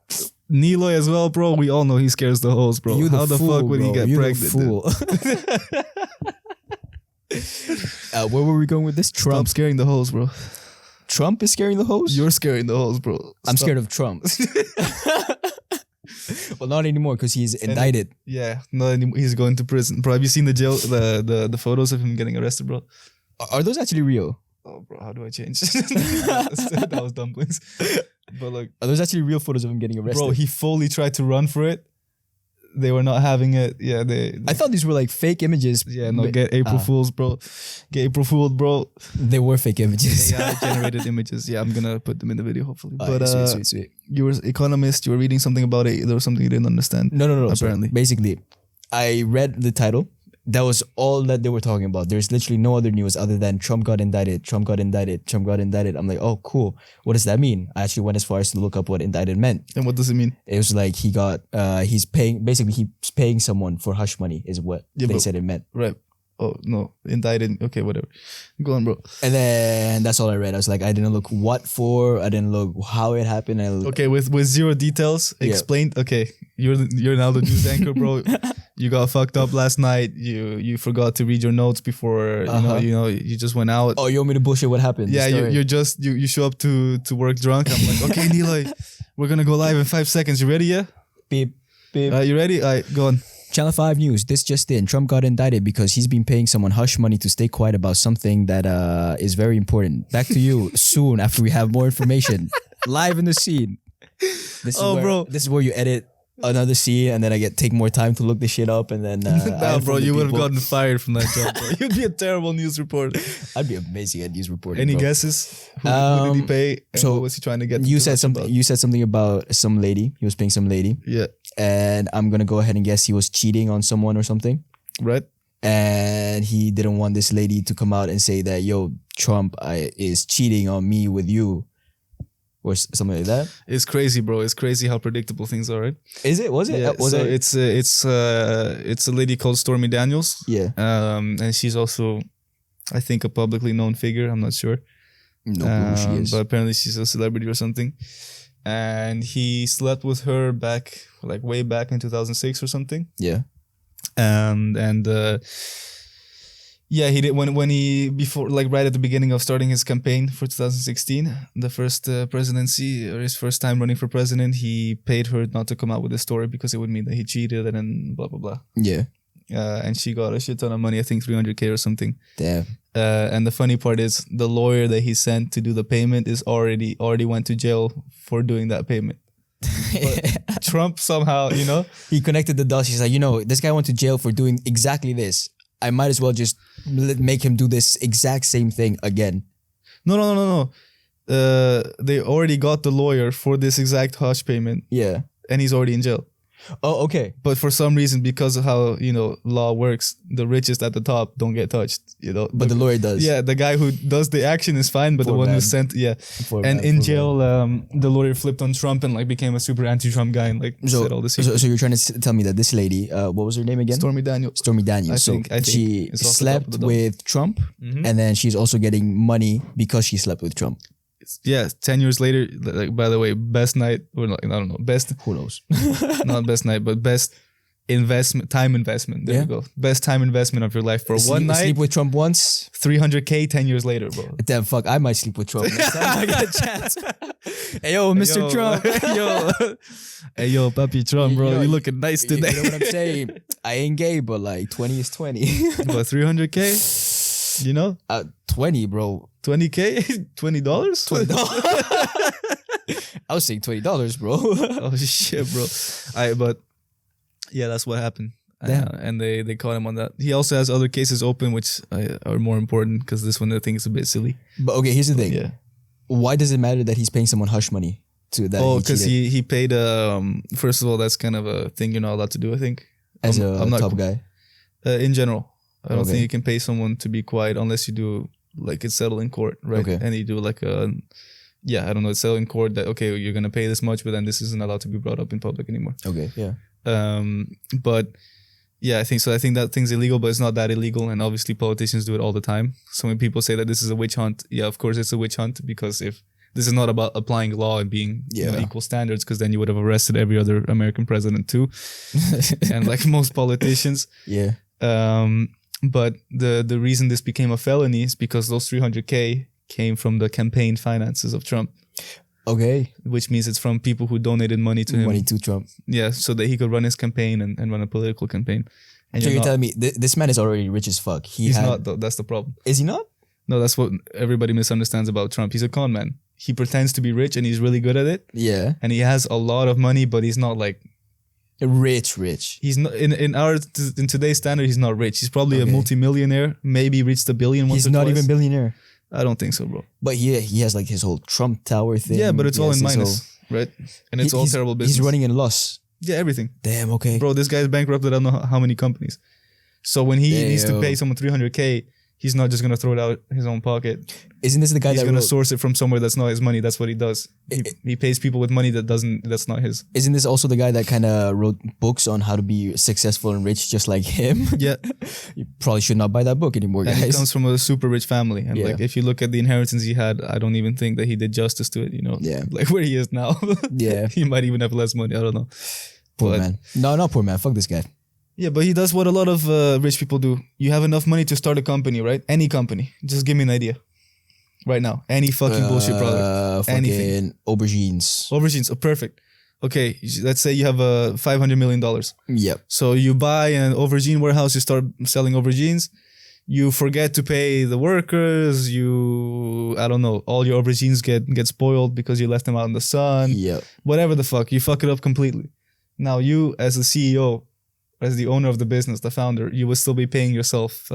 Speaker 2: Niloy as well, bro. We all know he scares the hoes, bro. How the fuck would he get pregnant?
Speaker 1: Where were we going with this? Trump.
Speaker 2: Stop scaring the hoes, bro.
Speaker 1: Trump is scaring the hoes?
Speaker 2: You're scaring the hoes, bro.
Speaker 1: I'm scared of Trump. Well, not anymore because he's indicted.
Speaker 2: Yeah, not anymore. He's going to prison. Bro, have you seen the photos of him getting arrested, bro?
Speaker 1: Are those actually real?
Speaker 2: Oh, bro, how do I change? That was dumplings. But like,
Speaker 1: are those actually real photos of him getting arrested?
Speaker 2: Bro, he fully tried to run for it. They were not having it. Yeah,
Speaker 1: I thought these were like fake images.
Speaker 2: Yeah, no, get April Fools, bro. Get April Fooled, bro.
Speaker 1: They were fake images.
Speaker 2: AI generated images. Yeah, I'm gonna put them in the video, hopefully.
Speaker 1: But sweet.
Speaker 2: You were an economist. You were reading something about it. There was something you didn't understand.
Speaker 1: No.
Speaker 2: Apparently,
Speaker 1: so basically, I read the title. That was all that they were talking about. There's literally no other news other than Trump got indicted. Trump got indicted. Trump got indicted. I'm like, oh, cool. What does that mean? I actually went as far as to look up what indicted meant.
Speaker 2: And what does it mean?
Speaker 1: It was like he's paying someone for hush money is what they said it meant.
Speaker 2: Right. Oh, no. Indicted. Okay, whatever. Go on, bro.
Speaker 1: And then that's all I read. I was like, I didn't look what for. I didn't look how it happened.
Speaker 2: Okay, with zero details explained. Okay, you're now the news anchor, bro. You got fucked up last night. You forgot to read your notes before. You just went out.
Speaker 1: Oh, you want me to bullshit what happened?
Speaker 2: Yeah, you show up to work drunk. I'm like, okay, Niloy, we're gonna go live in 5 seconds. You ready? Yeah.
Speaker 1: Beep beep.
Speaker 2: You ready? All right, go on.
Speaker 1: Channel 5 News. This just in. Trump got indicted because he's been paying someone hush money to stay quiet about something that is very important. Back to you soon after we have more information. Live in the scene. This is where you edit another scene and then I take more time to look this shit up and then
Speaker 2: bro, you would have gotten fired from that job, bro. You'd be a terrible news reporter.
Speaker 1: I'd be amazing at news reporting.
Speaker 2: Any guesses? Who did he pay? And what was he trying to get?
Speaker 1: You said something about some lady. He was paying some lady.
Speaker 2: Yeah.
Speaker 1: And I'm gonna go ahead and guess he was cheating on someone or something.
Speaker 2: Right.
Speaker 1: And he didn't want this lady to come out and say that, yo, Trump is cheating on me with you. Or something like that.
Speaker 2: It's crazy, bro. It's crazy how predictable things are, right?
Speaker 1: Is it? Was it?
Speaker 2: Yeah, it's a lady called Stormy Daniels.
Speaker 1: Yeah.
Speaker 2: And she's also, I think, a publicly known figure. I'm not sure.
Speaker 1: No clue who she is.
Speaker 2: But apparently she's a celebrity or something. And he slept with her way back in 2006 or something.
Speaker 1: Yeah.
Speaker 2: Yeah, he did right at the beginning of starting his campaign for 2016, the first presidency or his first time running for president, he paid her not to come out with the story because it would mean that he cheated and then blah blah blah.
Speaker 1: Yeah.
Speaker 2: And she got a shit ton of money, I think $300K or something.
Speaker 1: Damn.
Speaker 2: And the funny part is the lawyer that he sent to do the payment is already went to jail for doing that payment. But Trump somehow,
Speaker 1: he connected the dots. He's like, this guy went to jail for doing exactly this. I might as well just make him do this exact same thing again.
Speaker 2: No. They already got the lawyer for this exact hush payment.
Speaker 1: Yeah.
Speaker 2: And he's already in jail.
Speaker 1: Oh, okay.
Speaker 2: But for some reason, because of how, law works, the richest at the top don't get touched,
Speaker 1: But the lawyer does.
Speaker 2: Yeah, the guy who does the action is fine, but
Speaker 1: Poor
Speaker 2: the one
Speaker 1: man.
Speaker 2: who sent,
Speaker 1: Poor
Speaker 2: and
Speaker 1: man,
Speaker 2: in
Speaker 1: poor
Speaker 2: jail, the lawyer flipped on Trump and like became a super anti-Trump guy and like said all this.
Speaker 1: So you're trying to tell me that this lady, what was her name again?
Speaker 2: Stormy Daniels.
Speaker 1: Stormy Daniels.
Speaker 2: I think
Speaker 1: she
Speaker 2: it's off the top of
Speaker 1: slept
Speaker 2: the dome.
Speaker 1: with Trump, and then she's also getting money because she slept with Trump.
Speaker 2: Yeah, 10 years later, like, by the way, best night, or like, I don't know, best,
Speaker 1: Who knows?
Speaker 2: not best night, but best time investment. There
Speaker 1: Yeah.
Speaker 2: you go. Best time investment of your life for one night.
Speaker 1: Sleep with Trump once.
Speaker 2: 300K 10 years later, bro.
Speaker 1: Damn, fuck, I might sleep with Trump next time I get a chance. Hey, yo, Mr.
Speaker 2: Yo,
Speaker 1: Trump.
Speaker 2: Hey, yo, Papi Trump, bro.
Speaker 1: You know,
Speaker 2: You looking nice today.
Speaker 1: You know what I'm saying? I ain't gay, but like 20 is 20.
Speaker 2: But 300K,
Speaker 1: 20, bro.
Speaker 2: 20K, $20?
Speaker 1: $20. I was saying $20, bro.
Speaker 2: Oh shit, bro. But yeah, that's what happened.
Speaker 1: Damn.
Speaker 2: And they caught him on that. He also has other cases open, which are more important because this one I think is a bit silly.
Speaker 1: But okay, here's the thing.
Speaker 2: Yeah.
Speaker 1: Why does it matter that he's paying someone hush money to that?
Speaker 2: Oh, because he paid. First of all, that's kind of a thing you're not allowed to do. I think
Speaker 1: as
Speaker 2: I'm not
Speaker 1: top guy.
Speaker 2: In general, I don't
Speaker 1: Okay.
Speaker 2: think you can pay someone to be quiet unless you do like it's settled in court, right?
Speaker 1: Okay.
Speaker 2: And you do like I don't know, it's settled in court that okay, you're gonna pay this much, but then this isn't allowed to be brought up in public anymore.
Speaker 1: Okay, yeah.
Speaker 2: But yeah, I think so. I think that thing's illegal, but it's not that illegal. And obviously politicians do it all the time. So when people say that this is a witch hunt, yeah, of course it's a witch hunt because if this is not about applying law and being equal standards, because then you would have arrested every other American president too. And like most politicians.
Speaker 1: Yeah.
Speaker 2: But the reason this became a felony is because those 300K came from the campaign finances of Trump.
Speaker 1: Okay.
Speaker 2: Which means it's from people who donated money to him.
Speaker 1: Money to Trump.
Speaker 2: Yeah, so that he could run his campaign and run a political campaign. And
Speaker 1: So you're telling me this man is already rich as fuck.
Speaker 2: He's not though. That's the problem.
Speaker 1: Is he not?
Speaker 2: No, that's what everybody misunderstands about Trump. He's a con man. He pretends to be rich and he's really good at it.
Speaker 1: Yeah.
Speaker 2: And he has a lot of money, but he's not like
Speaker 1: Rich.
Speaker 2: he's not in today's standard. He's not rich. He's probably a multimillionaire. Maybe reached $1 billion once.
Speaker 1: He's not
Speaker 2: twice.
Speaker 1: even billionaire.
Speaker 2: I don't think so, bro.
Speaker 1: But he has like his whole Trump Tower thing.
Speaker 2: Yeah, but it's
Speaker 1: He
Speaker 2: all
Speaker 1: has
Speaker 2: in
Speaker 1: his
Speaker 2: minus, right? And it's all
Speaker 1: he's-
Speaker 2: terrible business.
Speaker 1: He's running in loss.
Speaker 2: Yeah, everything.
Speaker 1: Damn. Okay.
Speaker 2: Bro, this guy's bankrupted. I don't know how many companies. So when he needs to pay someone 300K, he's not just gonna throw it out his own pocket.
Speaker 1: Isn't this the guy
Speaker 2: He's
Speaker 1: that
Speaker 2: gonna
Speaker 1: wrote,
Speaker 2: source it from somewhere that's not his money. That's what he does. He pays people with money that's not his.
Speaker 1: Isn't this also the guy that kind of wrote books on how to be successful and rich, just like him?
Speaker 2: Yeah,
Speaker 1: You probably should not buy that book anymore,
Speaker 2: and he
Speaker 1: guys.
Speaker 2: comes from a super rich family. And
Speaker 1: Yeah.
Speaker 2: like, if you look at the inheritance he had, I don't even think that he did justice to it.
Speaker 1: Yeah.
Speaker 2: like where he is now.
Speaker 1: Yeah.
Speaker 2: he might even have less money. I don't know.
Speaker 1: Poor
Speaker 2: But-
Speaker 1: man. No, not poor man. Fuck this guy.
Speaker 2: Yeah, but he does what a lot of rich people do. You have enough money to start a company, right? Any company. Just give me an idea. Right now. Any fucking bullshit product. Anything.
Speaker 1: Fucking aubergines.
Speaker 2: Aubergines. Oh, perfect. Okay, let's say you have $500 million.
Speaker 1: Yep.
Speaker 2: So you buy an aubergine warehouse, you start selling aubergines. You forget to pay the workers. I don't know, all your aubergines get spoiled because you left them out in the sun.
Speaker 1: Yep.
Speaker 2: Whatever the fuck. You fuck it up completely. Now you, as a CEO, as the owner of the business, the founder, you will still be paying yourself,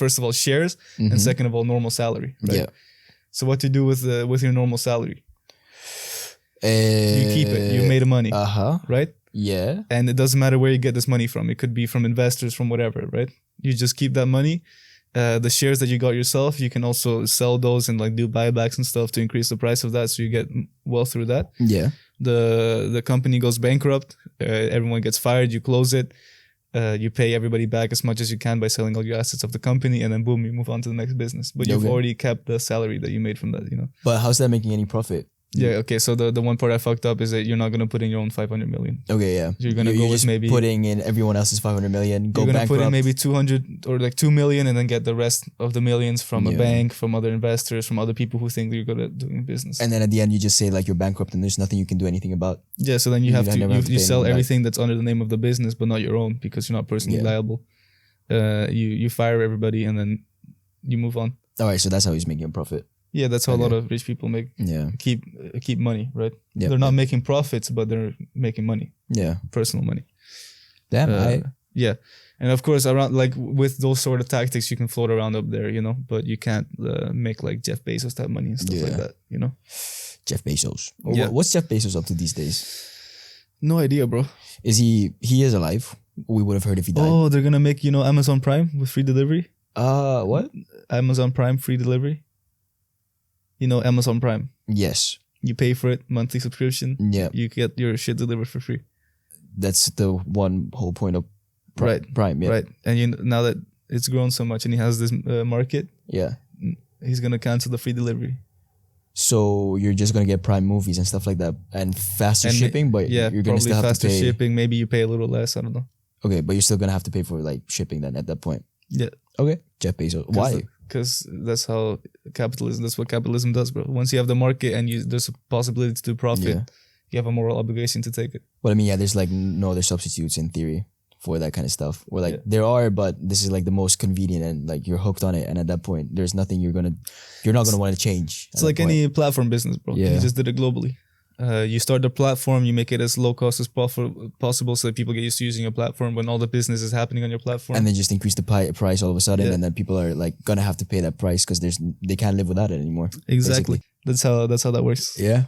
Speaker 2: first of all, shares, and second of all, normal salary. Right?
Speaker 1: Yeah.
Speaker 2: So what do you do with your normal salary? You keep it. You made money, right?
Speaker 1: Yeah.
Speaker 2: And it doesn't matter where you get this money from. It could be from investors, from whatever, right? You just keep that money. The shares that you got yourself, you can also sell those and like do buybacks and stuff to increase the price of that, so you get well through that.
Speaker 1: Yeah.
Speaker 2: The company goes bankrupt. Everyone gets fired. You close it. You pay everybody back as much as you can by selling all your assets of the company, and then boom, you move on to the next business. But you've already kept the salary that you made from that,
Speaker 1: But how's that making any profit?
Speaker 2: Yeah. Okay. So the one part I fucked up is that you're not gonna put in your own 500 million.
Speaker 1: Okay, yeah.
Speaker 2: You're gonna go with
Speaker 1: just
Speaker 2: maybe
Speaker 1: putting in everyone else's 500 million. Go
Speaker 2: you're gonna
Speaker 1: bankrupt.
Speaker 2: put in maybe 200 or like 2 million, and then get the rest of the millions from a bank, from other investors, from other people who think that you're good at doing business.
Speaker 1: And then at the end, you just say like you're bankrupt and there's nothing you can do anything about.
Speaker 2: Yeah. So then you have
Speaker 1: never have to
Speaker 2: you
Speaker 1: pay
Speaker 2: sell
Speaker 1: anyone back.
Speaker 2: everything that's under the name of the business, but not your own, because you're not personally liable. You fire everybody and then you move on.
Speaker 1: All right, so that's how he's making a profit.
Speaker 2: Yeah, that's how a lot of rich people
Speaker 1: Yeah.
Speaker 2: keep money, right?
Speaker 1: Yeah.
Speaker 2: They're not making profits, but they're making money,
Speaker 1: Yeah.
Speaker 2: personal money.
Speaker 1: Damn.
Speaker 2: Yeah, and of course, around like with those sort of tactics, you can float around up there, but you can't make like Jeff Bezos type money and stuff like that,
Speaker 1: Jeff Bezos.
Speaker 2: Yeah.
Speaker 1: What's Jeff Bezos up to these days?
Speaker 2: No idea, bro.
Speaker 1: Is he is alive? We would have heard if he died.
Speaker 2: Oh, they're gonna make Amazon Prime with free delivery.
Speaker 1: What?
Speaker 2: Amazon Prime free delivery. Amazon Prime.
Speaker 1: Yes.
Speaker 2: You pay for it, monthly subscription.
Speaker 1: Yeah.
Speaker 2: You get your shit delivered for free.
Speaker 1: That's the one whole point of
Speaker 2: Right.
Speaker 1: Prime. Yeah.
Speaker 2: Right. And now that it's grown so much and he has this market,
Speaker 1: Yeah.
Speaker 2: he's gonna cancel the free delivery.
Speaker 1: So you're just gonna get Prime movies and stuff like that, and faster
Speaker 2: And
Speaker 1: shipping, but
Speaker 2: Yeah,
Speaker 1: you're gonna
Speaker 2: probably
Speaker 1: still have
Speaker 2: faster
Speaker 1: to pay.
Speaker 2: shipping. Maybe you pay a little less. I don't know.
Speaker 1: Okay, but you're still gonna have to pay for like shipping then at that point.
Speaker 2: Yeah.
Speaker 1: Okay, Jeff Bezos. Why?
Speaker 2: Because that's how capitalism. That's what capitalism does, bro. Once you have the market and there's a possibility to profit,
Speaker 1: Yeah.
Speaker 2: you have a moral obligation to take it.
Speaker 1: Well, I mean, yeah, there's like no other substitutes in theory for that kind of stuff. Or like
Speaker 2: Yeah.
Speaker 1: there are, but this is like the most convenient, and like you're hooked on it. And at that point, there's nothing you're not gonna want to change.
Speaker 2: It's like any platform business, bro.
Speaker 1: Yeah.
Speaker 2: You just did it globally. You start the platform, you make it as low cost as possible so that people get used to using your platform when all the business is happening on your platform.
Speaker 1: and then just increase the price all of a sudden,
Speaker 2: Yeah.
Speaker 1: and then people are like gonna have to pay that price because they can't live without it anymore.
Speaker 2: Exactly. That's how that works.
Speaker 1: Yeah,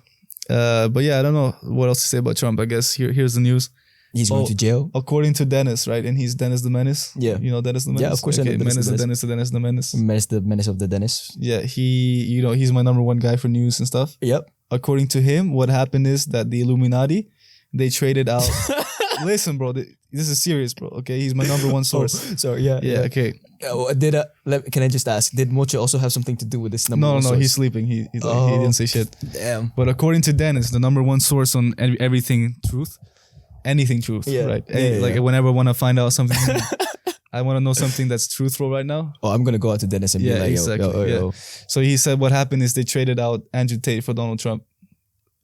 Speaker 2: But yeah, I don't know what else to say about Trump. I guess here's the news.
Speaker 1: he's going to jail.
Speaker 2: According to Dennis, right? And he's Dennis the Menace.
Speaker 1: Yeah.
Speaker 2: You know Dennis the Menace?
Speaker 1: Yeah, of course I know
Speaker 2: Okay,
Speaker 1: Dennis the
Speaker 2: Dennis the Menace.
Speaker 1: The menace of the Dennis.
Speaker 2: Yeah, he's my number one guy for news and stuff.
Speaker 1: Yep.
Speaker 2: According to him, what happened is that the Illuminati, they traded out. Listen, bro, this is serious, bro. Okay, he's my number one source.
Speaker 1: So yeah.
Speaker 2: Yeah, okay.
Speaker 1: Can I just ask? Did Mocho also have something to do with this number?
Speaker 2: No,
Speaker 1: one source?
Speaker 2: he's sleeping. He didn't say shit.
Speaker 1: Damn.
Speaker 2: But according to Dennis, the number one source on anything truth,
Speaker 1: Yeah.
Speaker 2: right?
Speaker 1: Yeah,
Speaker 2: Like
Speaker 1: yeah.
Speaker 2: whenever I want to find out something, I want to know something that's truthful right now.
Speaker 1: Oh, I'm gonna go out to Dennis and
Speaker 2: Yeah,
Speaker 1: be like,
Speaker 2: exactly.
Speaker 1: yo.
Speaker 2: So he said what happened is they traded out Andrew Tate for Donald Trump.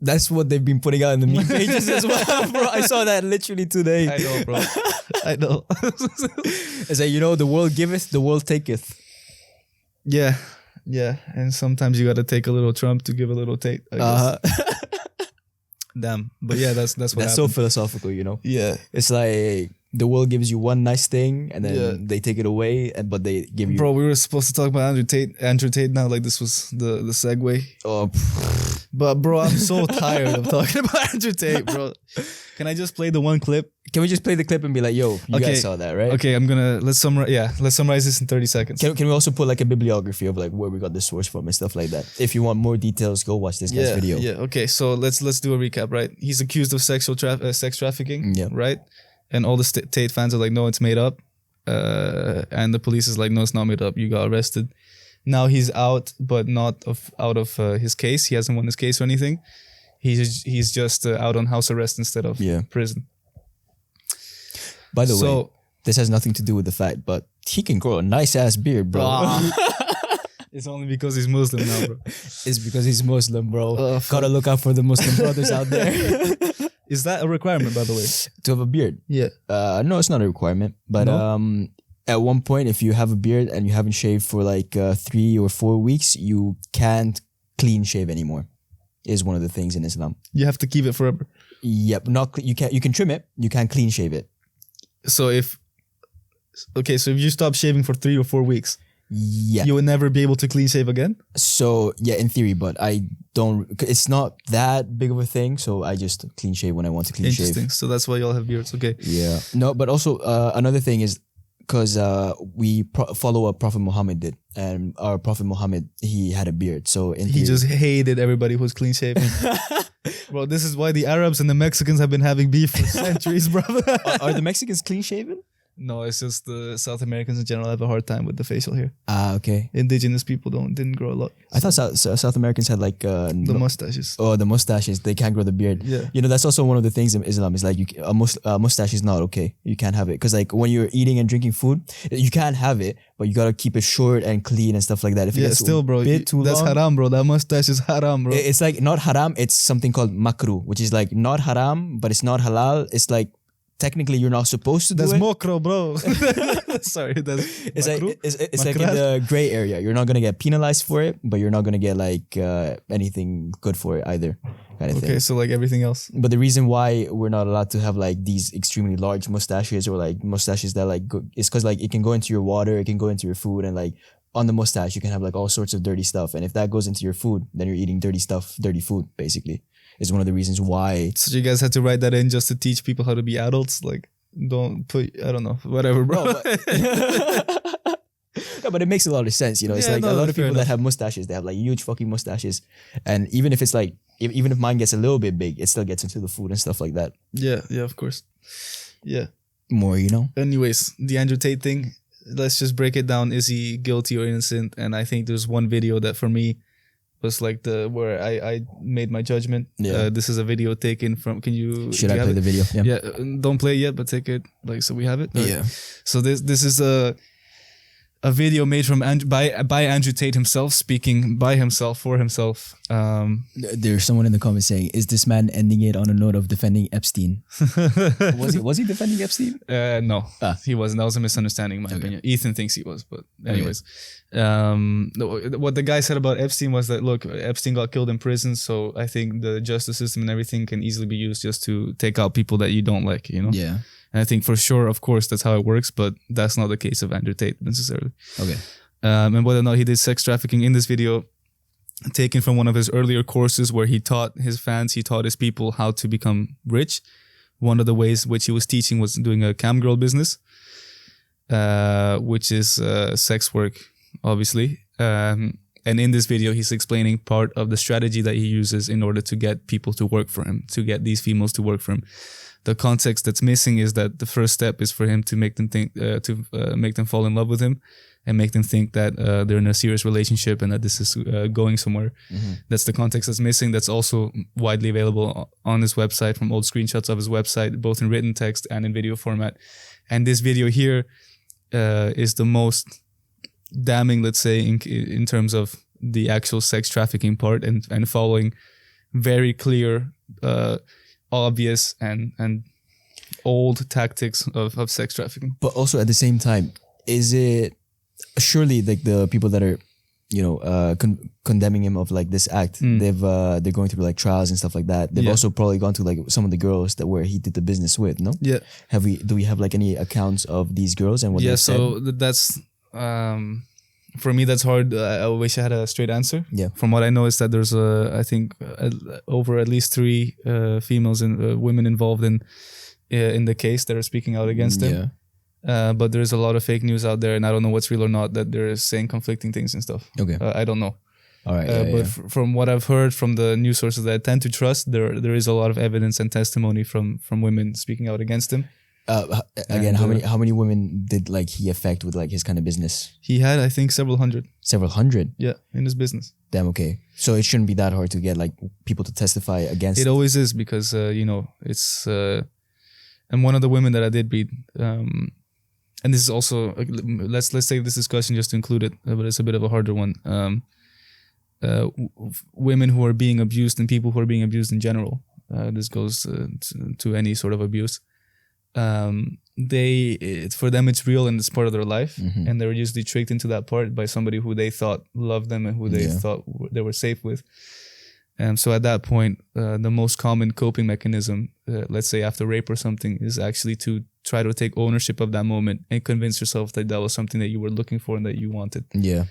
Speaker 1: That's what they've been putting out in the meme pages as well, bro. I saw that literally today.
Speaker 2: I know, bro. I know.
Speaker 1: It's like, the world giveth, the world taketh.
Speaker 2: Yeah. And sometimes you got to take a little Trump to give a little Tate. I guess. Damn. But yeah, that's what
Speaker 1: That's so
Speaker 2: happened.
Speaker 1: philosophical,
Speaker 2: Yeah.
Speaker 1: It's like the world gives you one nice thing and then
Speaker 2: Yeah.
Speaker 1: they take it away, but they give you.
Speaker 2: Bro, we were supposed to talk about Andrew Tate now, like this was the segue.
Speaker 1: Oh,
Speaker 2: But bro, I'm so tired of talking about Andrew Tate, bro. Can I just play the one clip?
Speaker 1: can we just play the clip and be like, yo, you
Speaker 2: Okay.
Speaker 1: guys saw that, right?
Speaker 2: Okay, let's summarize this in 30 seconds.
Speaker 1: Can we also put like a bibliography of like where we got the source from and stuff like that? If you want more details, go watch this guy's video.
Speaker 2: Yeah. Okay. So let's do a recap. Right. He's accused of sex trafficking.
Speaker 1: Yeah.
Speaker 2: Right. And all the Tate fans are like, no, it's made up. And the police is like, no, it's not made up. You got arrested. Now he's out, but not out of his case. He hasn't won his case or anything. He's just out on house arrest instead of prison.
Speaker 1: By the way, this has nothing to do with the fact, but he can grow a nice ass beard, bro.
Speaker 2: It's only because he's Muslim now, bro.
Speaker 1: It's because he's Muslim, bro.
Speaker 2: Fuck.
Speaker 1: Gotta look out for the Muslim brothers out there.
Speaker 2: Is that a requirement, by the way?
Speaker 1: To have a beard.
Speaker 2: Yeah.
Speaker 1: No, it's not a requirement. But
Speaker 2: No?
Speaker 1: At one point, if you have a beard and you haven't shaved for like 3 or 4 weeks, you can't clean shave anymore. Is one of the things in Islam.
Speaker 2: You have to keep it forever.
Speaker 1: Yep, you can trim it, you can't clean shave it.
Speaker 2: So if you stop shaving for 3 or 4 weeks,
Speaker 1: Yeah.
Speaker 2: you would never be able to clean shave again?
Speaker 1: So yeah, in theory, but I don't. It's not that big of a thing. So I just clean shave when I want to clean shave.
Speaker 2: Interesting. So that's why y'all have beards. Okay.
Speaker 1: Yeah. No, but also another thing is because we follow what Prophet Muhammad did, and our Prophet Muhammad, he had a beard. So in
Speaker 2: He
Speaker 1: theory,
Speaker 2: just hated everybody who's clean shaven. Bro, this is why the Arabs and the Mexicans have been having beef for centuries, bro.
Speaker 1: are the Mexicans clean shaven?
Speaker 2: No, it's just the South Americans in general have a hard time with the facial hair.
Speaker 1: Ah, okay.
Speaker 2: Indigenous people didn't grow a lot.
Speaker 1: I thought South Americans had like
Speaker 2: The mustaches.
Speaker 1: Oh, the mustaches. They can't grow the beard.
Speaker 2: Yeah.
Speaker 1: That's also one of the things in Islam is like a mustache is not okay. You can't have it because like when you're eating and drinking food, you can't have it, but you gotta keep it short and clean and stuff like that. If it gets
Speaker 2: still, bro.
Speaker 1: a bit too
Speaker 2: That's
Speaker 1: long,
Speaker 2: haram, bro. That mustache is haram, bro.
Speaker 1: it's like not haram. It's something called makruh, which is like not haram, but it's not halal. It's like technically you're not supposed to do
Speaker 2: That's
Speaker 1: it.
Speaker 2: mokro, bro. Sorry, that's
Speaker 1: It's
Speaker 2: makruh?
Speaker 1: like it's like in the gray area. You're not gonna get penalized for it, but you're not gonna get like anything good for it either, kind of thing.
Speaker 2: Okay, so like everything else.
Speaker 1: But the reason why we're not allowed to have like these extremely large mustaches or like mustaches that like it's because like it can go into your water, it can go into your food, and like on the mustache you can have like all sorts of dirty stuff, and if that goes into your food, then you're eating dirty stuff, dirty food, basically. is one of the reasons why.
Speaker 2: So you guys had to write that in just to teach people how to be adults? Like, don't put, I don't know, whatever, bro.
Speaker 1: No, no, but it makes a lot of sense, you know. It's
Speaker 2: Yeah,
Speaker 1: like
Speaker 2: no,
Speaker 1: a lot of
Speaker 2: fair
Speaker 1: people that
Speaker 2: enough.
Speaker 1: have mustaches, they have like huge fucking mustaches. And even if it's like, even if mine gets a little bit big, it still gets into the food and stuff like that
Speaker 2: Yeah, of course. Yeah.
Speaker 1: more, you know?
Speaker 2: Anyways, the Andrew Tate thing, let's just break it down. Is he guilty or innocent? And I think there's one video that for me was like where I made my judgment.
Speaker 1: Yeah.
Speaker 2: This is a video taken from,
Speaker 1: Should
Speaker 2: do
Speaker 1: I
Speaker 2: you have
Speaker 1: play the
Speaker 2: it?
Speaker 1: video?
Speaker 2: Yeah, don't play it yet, but take it like so we have it.
Speaker 1: Yeah.
Speaker 2: So this is a video made from by Andrew Tate himself, speaking by himself for himself.
Speaker 1: There's someone in the comments saying, "Is this man ending it on a note of defending Epstein?" Was he defending Epstein?
Speaker 2: No,
Speaker 1: Ah.
Speaker 2: he wasn't. That was a misunderstanding, in my opinion. Ethan thinks he was, but anyways, what the guy said about Epstein was that, look, Epstein got killed in prison, so I think the justice system and everything can easily be used just to take out people that you don't like, you know?
Speaker 1: Yeah.
Speaker 2: And I think for sure, of course, that's how it works, but that's not the case of Andrew Tate necessarily.
Speaker 1: Okay.
Speaker 2: And whether or not he did sex trafficking in this video, taken from one of his earlier courses where he taught his fans, he taught his people how to become rich. One of the ways which he was teaching was doing a cam girl business, which is sex work, obviously. And in this video, he's explaining part of the strategy that he uses in order to get people to work for him, to get these females to work for him. The context that's missing is that the first step is for him to make them think, make them fall in love with him, and make them think that they're in a serious relationship and that this is going somewhere.
Speaker 1: Mm-hmm.
Speaker 2: That's the context that's missing. That's also widely available on his website, from old screenshots of his website, both in written text and in video format. And this video here is the most damning, let's say, in terms of the actual sex trafficking part and following very clear, obvious and old tactics of sex trafficking.
Speaker 1: But also at the same time, is it surely like the people that are, you know, condemning him of like this act, they're going through like trials and stuff like that. They've
Speaker 2: Yeah.
Speaker 1: also probably gone to like some of the girls that where he did the business with, no?
Speaker 2: Yeah.
Speaker 1: Do we have like any accounts of these girls and what
Speaker 2: Yeah,
Speaker 1: they
Speaker 2: so that's for me that's hard. I wish I had a straight answer.
Speaker 1: Yeah.
Speaker 2: From what I know is that there's I think over at least 3 females and women involved in the case that are speaking out against him.
Speaker 1: Yeah.
Speaker 2: But there's a lot of fake news out there, and I don't know what's real or not, that they're saying conflicting things and stuff.
Speaker 1: Okay.
Speaker 2: I don't know.
Speaker 1: All right.
Speaker 2: But from what I've heard from the news sources that I tend to trust, there is a lot of evidence and testimony from women speaking out against him.
Speaker 1: Again,
Speaker 2: And,
Speaker 1: how many women did like he affect with like his kind of business?
Speaker 2: He had, I think, several hundred.
Speaker 1: Several hundred.
Speaker 2: Yeah, in his business.
Speaker 1: Damn. Okay. So it shouldn't be that hard to get like people to testify against.
Speaker 2: It always is because you know it's and one of the women that I did read, and this is also let's take this discussion just to include it, but it's a bit of a harder one. Women who are being abused and people who are being abused in general. This goes to any sort of abuse. For them it's real and it's part of their life, and they're usually tricked into that part by somebody who they thought loved them and who they thought they were safe with. So at that point, the most common coping mechanism, let's say after rape or something, is actually to try to take ownership of that moment and convince yourself that that was something that you were looking for and that you wanted.
Speaker 1: Yeah.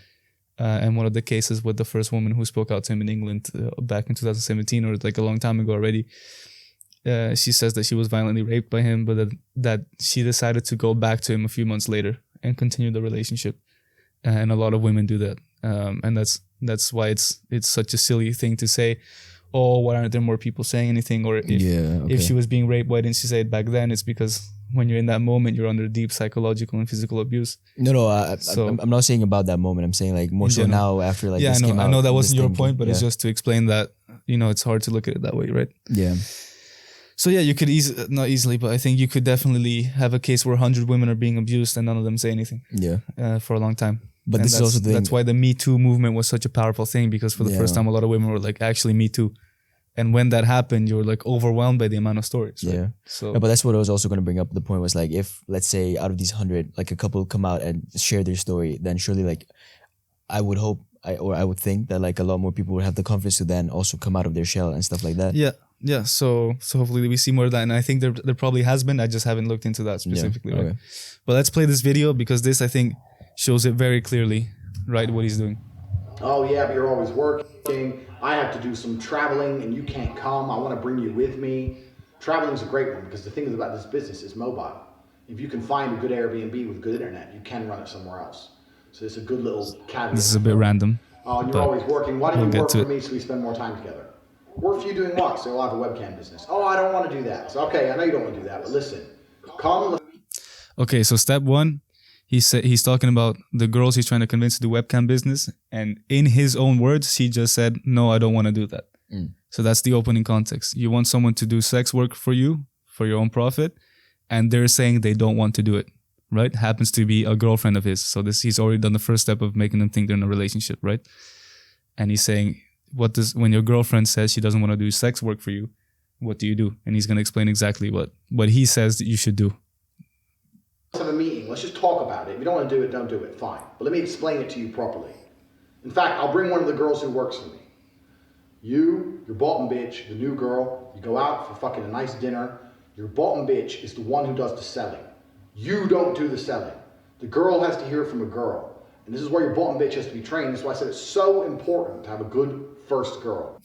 Speaker 2: And one of the cases with the first woman who spoke out to him in England back in 2017, or like a long time ago already, she says that she was violently raped by him, but that she decided to go back to him a few months later and continue the relationship. And a lot of women do that. And that's why it's such a silly thing to say, oh, why aren't there more people saying anything? Or if she was being raped, why didn't she say it back then? It's because when you're in that moment, you're under deep psychological and physical abuse.
Speaker 1: No, I'm not saying about that moment. I'm saying like more so now after like this came out.
Speaker 2: I know that wasn't your
Speaker 1: thing,
Speaker 2: point, but it's just to explain that, you know, it's hard to look at it that way, right?
Speaker 1: Yeah.
Speaker 2: So yeah, you could not easily, but I think you could definitely have a case where 100 women are being abused and none of them say anything.
Speaker 1: Yeah.
Speaker 2: For a long time.
Speaker 1: But this is also the thing.
Speaker 2: That's why the Me Too movement was such a powerful thing, because for the first time, a lot of women were like, actually, Me Too. And when that happened, you were like overwhelmed by the amount of stories. Right?
Speaker 1: Yeah.
Speaker 2: So,
Speaker 1: but that's what I was also going to bring up. The point was like, if let's say out of these 100, like a couple come out and share their story, then surely like I would hope I would think that like a lot more people would have the confidence to then also come out of their shell and stuff like that.
Speaker 2: Yeah. So hopefully we see more of that. And I think there probably has been. I just haven't looked into that specifically.
Speaker 1: Yeah.
Speaker 2: Right?
Speaker 1: Okay.
Speaker 2: But let's play this video because this, I think, shows it very clearly, right, what he's doing.
Speaker 4: Oh yeah, but you're always working. I have to do some traveling and you can't come. I want to bring you with me. Traveling's a great one because the thing about this business is mobile. If you can find a good Airbnb with good internet, you can run it somewhere else. So it's a good little caveat.
Speaker 2: This is a bit random.
Speaker 4: Oh, and you're always working. Why don't you work for me so we spend more time together? Work for you doing what? So we'll have a webcam business. Oh, I don't want to do that. So okay, I know you don't want to do that, but listen, come.
Speaker 2: Okay, so step one, he's talking about the girls he's trying to convince to do webcam business, and in his own words, he just said, "No, I don't want to do that." So that's the opening context. You want someone to do sex work for you for your own profit, and they're saying they don't want to do it. Right? Happens to be a girlfriend of his. So he's already done the first step of making them think they're in a relationship, right? And he's saying, when your girlfriend says she doesn't want to do sex work for you, what do? And he's going to explain exactly what he says that you should do.
Speaker 4: Let's have a meeting. Let's just talk about it. If you don't want to do it, don't do it. Fine. But let me explain it to you properly. In fact, I'll bring one of the girls who works for me. You, your bottom bitch, the new girl, you go out for fucking a nice dinner. Your bottom bitch is the one who does the selling. You don't do the selling. The girl has to hear from a girl. And this is where your bottom bitch has to be trained. That's why I said it's so important to have a good first girl.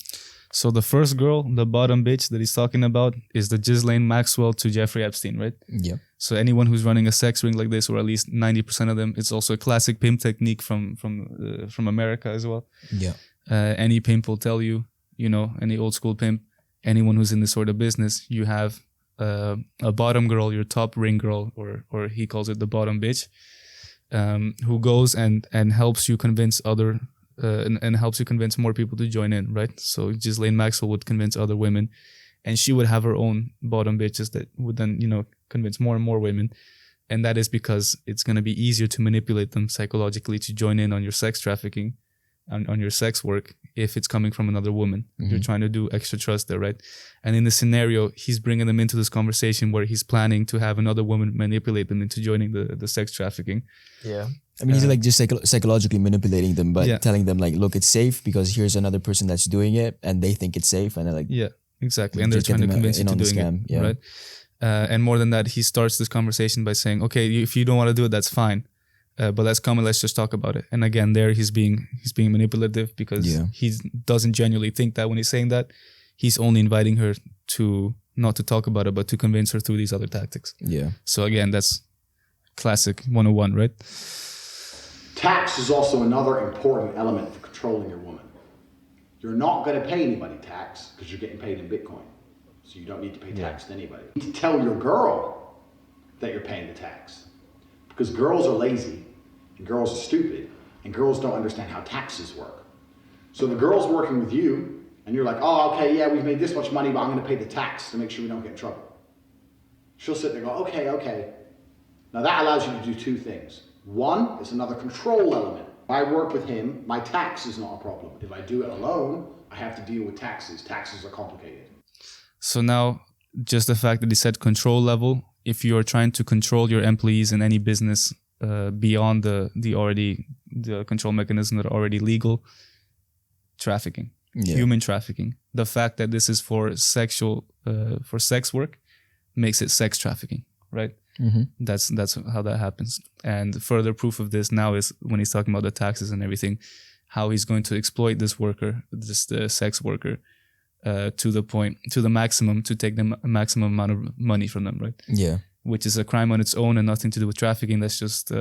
Speaker 2: So the first girl, the bottom bitch that he's talking about, is the Ghislaine Maxwell to Jeffrey Epstein, right?
Speaker 1: Yeah.
Speaker 2: So anyone who's running a sex ring like this, or at least 90% of them, it's also a classic pimp technique from America as well.
Speaker 1: Yeah.
Speaker 2: Any pimp will tell you, any old school pimp, anyone who's in this sort of business, you have a bottom girl, your top ring girl, or he calls it the bottom bitch, who goes and helps you convince and helps you convince more people to join in, right? So Ghislaine Maxwell would convince other women, and she would have her own bottom bitches that would then, convince more and more women. And that is because it's going to be easier to manipulate them psychologically to join in on your sex trafficking, on your sex work, if it's coming from another woman. You're trying to do extra trust there, right? And in the scenario, he's bringing them into this conversation where he's planning to have another woman manipulate them into joining the sex trafficking.
Speaker 1: Yeah. I mean, he's like just psychologically manipulating them, but telling them like, look, it's safe because here's another person that's doing it and they think it's safe. And they're like,
Speaker 2: yeah, exactly. And they're trying to convince you to doing it, right? And more than that, he starts this conversation by saying, okay, if you don't want to do it, that's fine. But let's come and let's just talk about it. And again, there he's being manipulative because he doesn't genuinely think that when he's saying that. He's only inviting her to not to talk about it, but to convince her through these other tactics. Yeah. So again, that's classic 101, right?
Speaker 4: Tax is also another important element for controlling your woman. You're not going to pay anybody tax because you're getting paid in Bitcoin. So you don't need to pay tax to anybody. You need to tell your girl that you're paying the tax. Because girls are lazy, and girls are stupid, and girls don't understand how taxes work. So the girl's working with you, and you're like, oh, okay, yeah, we've made this much money, but I'm going to pay the tax to make sure we don't get in trouble. She'll sit there and go, okay. Now that allows you to do two things. One, it's another control element. If I work with him, my tax is not a problem. If I do it alone, I have to deal with taxes. Taxes are complicated.
Speaker 2: So now, just the fact that he said control level, if you're trying to control your employees in any business beyond the control mechanism that are already legal, trafficking, human trafficking. The fact that this is for sex work makes it sex trafficking, right? Mm-hmm. That's how that happens. And further proof of this now is when he's talking about the taxes and everything, how he's going to exploit this worker, the sex worker, to the maximum, to take the maximum amount of money from them, right? Yeah. Which is a crime on its own and nothing to do with trafficking. That's just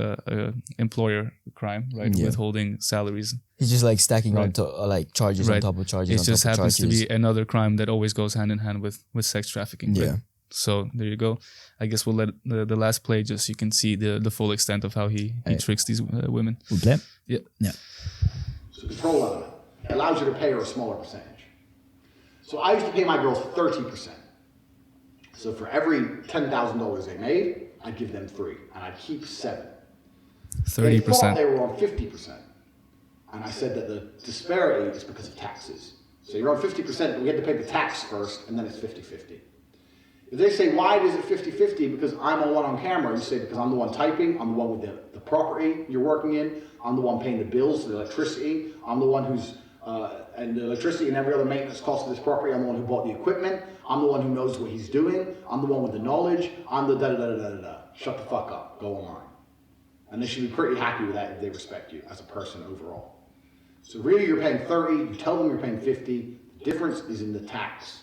Speaker 2: employer crime, right? Yeah. Withholding salaries.
Speaker 1: He's just like stacking on like charges on top of charges.
Speaker 2: It just happens to be another crime that always goes hand in hand with sex trafficking. Yeah. Right? So there you go. I guess we'll let the last play just so you can see the full extent of how he tricks these women.
Speaker 1: We play?
Speaker 2: Yeah.
Speaker 4: So control element. It allows you to pay her a smaller percentage. So I used to pay my girls 30%. So for every $10,000 they made, I'd give them 3, and I'd keep 7.
Speaker 2: 30%.
Speaker 4: They thought they were on 50%. And I said that the disparity is because of taxes. So you're on 50%, but we had to pay the tax first, and then it's 50-50. If they say, why is it 50-50? Because I'm the one on camera. You say, because I'm the one typing, I'm the one with the property you're working in, I'm the one paying the bills, the electricity, I'm the one who's, and the electricity and every other maintenance cost of this property, I'm the one who bought the equipment, I'm the one who knows what he's doing, I'm the one with the knowledge, I'm the da-da-da-da-da-da. Shut the fuck up, go online. And they should be pretty happy with that if they respect you as a person overall. So really you're paying 30, you tell them you're paying 50. The difference is in the tax.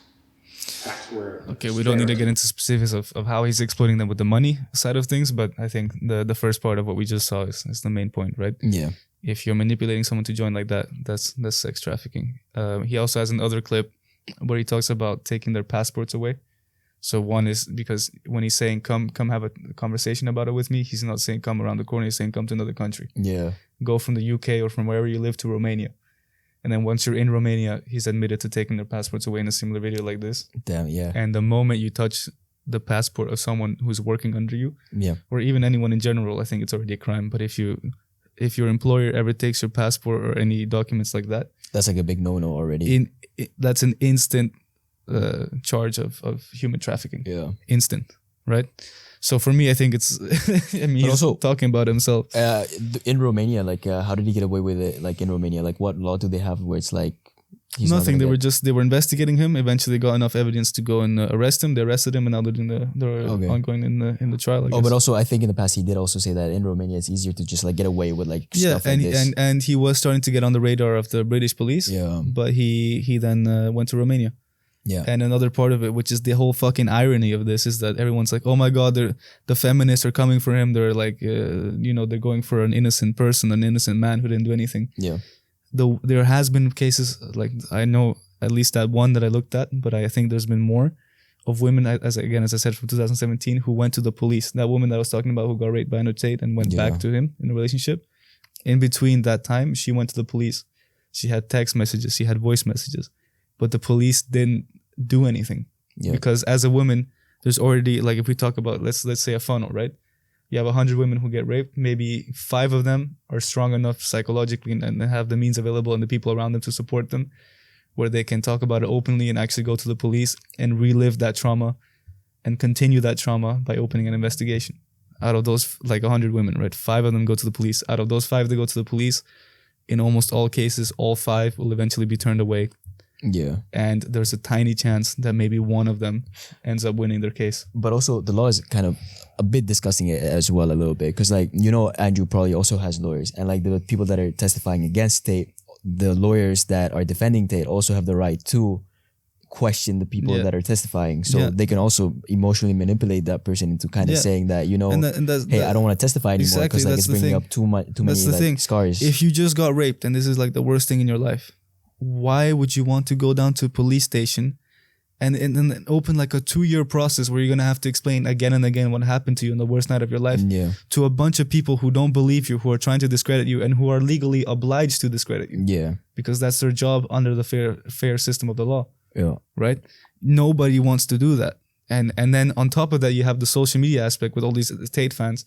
Speaker 4: That's where...
Speaker 2: Okay, we don't need to get into specifics of how he's exploiting them with the money side of things, but I think the first part of what we just saw is the main point, right?
Speaker 1: Yeah.
Speaker 2: If you're manipulating someone to join like that, that's sex trafficking. He also has another clip where he talks about taking their passports away. So one is because when he's saying come have a conversation about it with me, he's not saying come around the corner, he's saying come to another country.
Speaker 1: Yeah.
Speaker 2: Go from the UK or from wherever you live to Romania. And then once you're in Romania, he's admitted to taking their passports away in a similar video like this.
Speaker 1: Damn, yeah.
Speaker 2: And the moment you touch the passport of someone who's working under you,
Speaker 1: Yeah.
Speaker 2: or even anyone in general, I think it's already a crime. But if your employer ever takes your passport or any documents like that,
Speaker 1: That's like a big no-no already.
Speaker 2: That's an instant charge of human trafficking.
Speaker 1: Yeah.
Speaker 2: Instant, right? So for me, I think it's. I mean, he's
Speaker 1: also-
Speaker 2: talking about himself.
Speaker 1: In Romania, like, how did he get away with it? Like in Romania, like what law do they have where it's like he's not
Speaker 2: Nothing.
Speaker 1: gonna
Speaker 2: They
Speaker 1: get-
Speaker 2: were investigating him. Eventually, got enough evidence to go and arrest him. They arrested him, and now they're
Speaker 1: Okay.
Speaker 2: ongoing in the trial. I
Speaker 1: Oh,
Speaker 2: guess.
Speaker 1: but also I think in the past he did also say that in Romania it's easier to just like get away with like
Speaker 2: Yeah,
Speaker 1: stuff like this.
Speaker 2: and he was starting to get on the radar of the British police.
Speaker 1: Yeah.
Speaker 2: But he then went to Romania.
Speaker 1: Yeah.
Speaker 2: And another part of it, which is the whole fucking irony of this, is that everyone's like, "Oh my God, the feminists are coming for him. They're like, they're going for an innocent person, an innocent man who didn't do anything."
Speaker 1: Yeah.
Speaker 2: There has been cases like I know at least that one that I looked at, but I think there's been more of women, as I said, from 2017, who went to the police. That woman that I was talking about who got raped by Tate and went back to him in a relationship. In between that time, she went to the police. She had text messages. She had voice messages, but the police didn't do anything.
Speaker 1: Yeah.
Speaker 2: Because as a woman, there's already, like, if we talk about let's say a funnel, right? You have 100 women who get raped. Maybe 5 of them are strong enough psychologically and have the means available and the people around them to support them, where they can talk about it openly and actually go to the police and relive that trauma and continue that trauma by opening an investigation. Out of those, like 100 women, right? 5 of them go to the police. Out of those 5 that go to the police, in almost all cases, all 5 will eventually be turned away.
Speaker 1: Yeah.
Speaker 2: And there's a tiny chance that maybe one of them ends up winning their case.
Speaker 1: But also the law is kind of a bit discussing it as well a little bit. Because like, Andrew probably also has lawyers. And like the people that are testifying against Tate, the lawyers that are defending Tate also have the right to question the people that are testifying. So they can also emotionally manipulate that person into kind of saying that, hey, I don't want to testify anymore because like it's bringing up too many like scars.
Speaker 2: If you just got raped and this is like the worst thing in your life, why would you want to go down to a police station and then open like a 2-year process where you're going to have to explain again and again what happened to you on the worst night of your life to a bunch of people who don't believe you, who are trying to discredit you and who are legally obliged to discredit you?
Speaker 1: Yeah.
Speaker 2: Because that's their job under the fair system of the law.
Speaker 1: Yeah.
Speaker 2: Right? Nobody wants to do that. And then on top of that, you have the social media aspect with all these Tate fans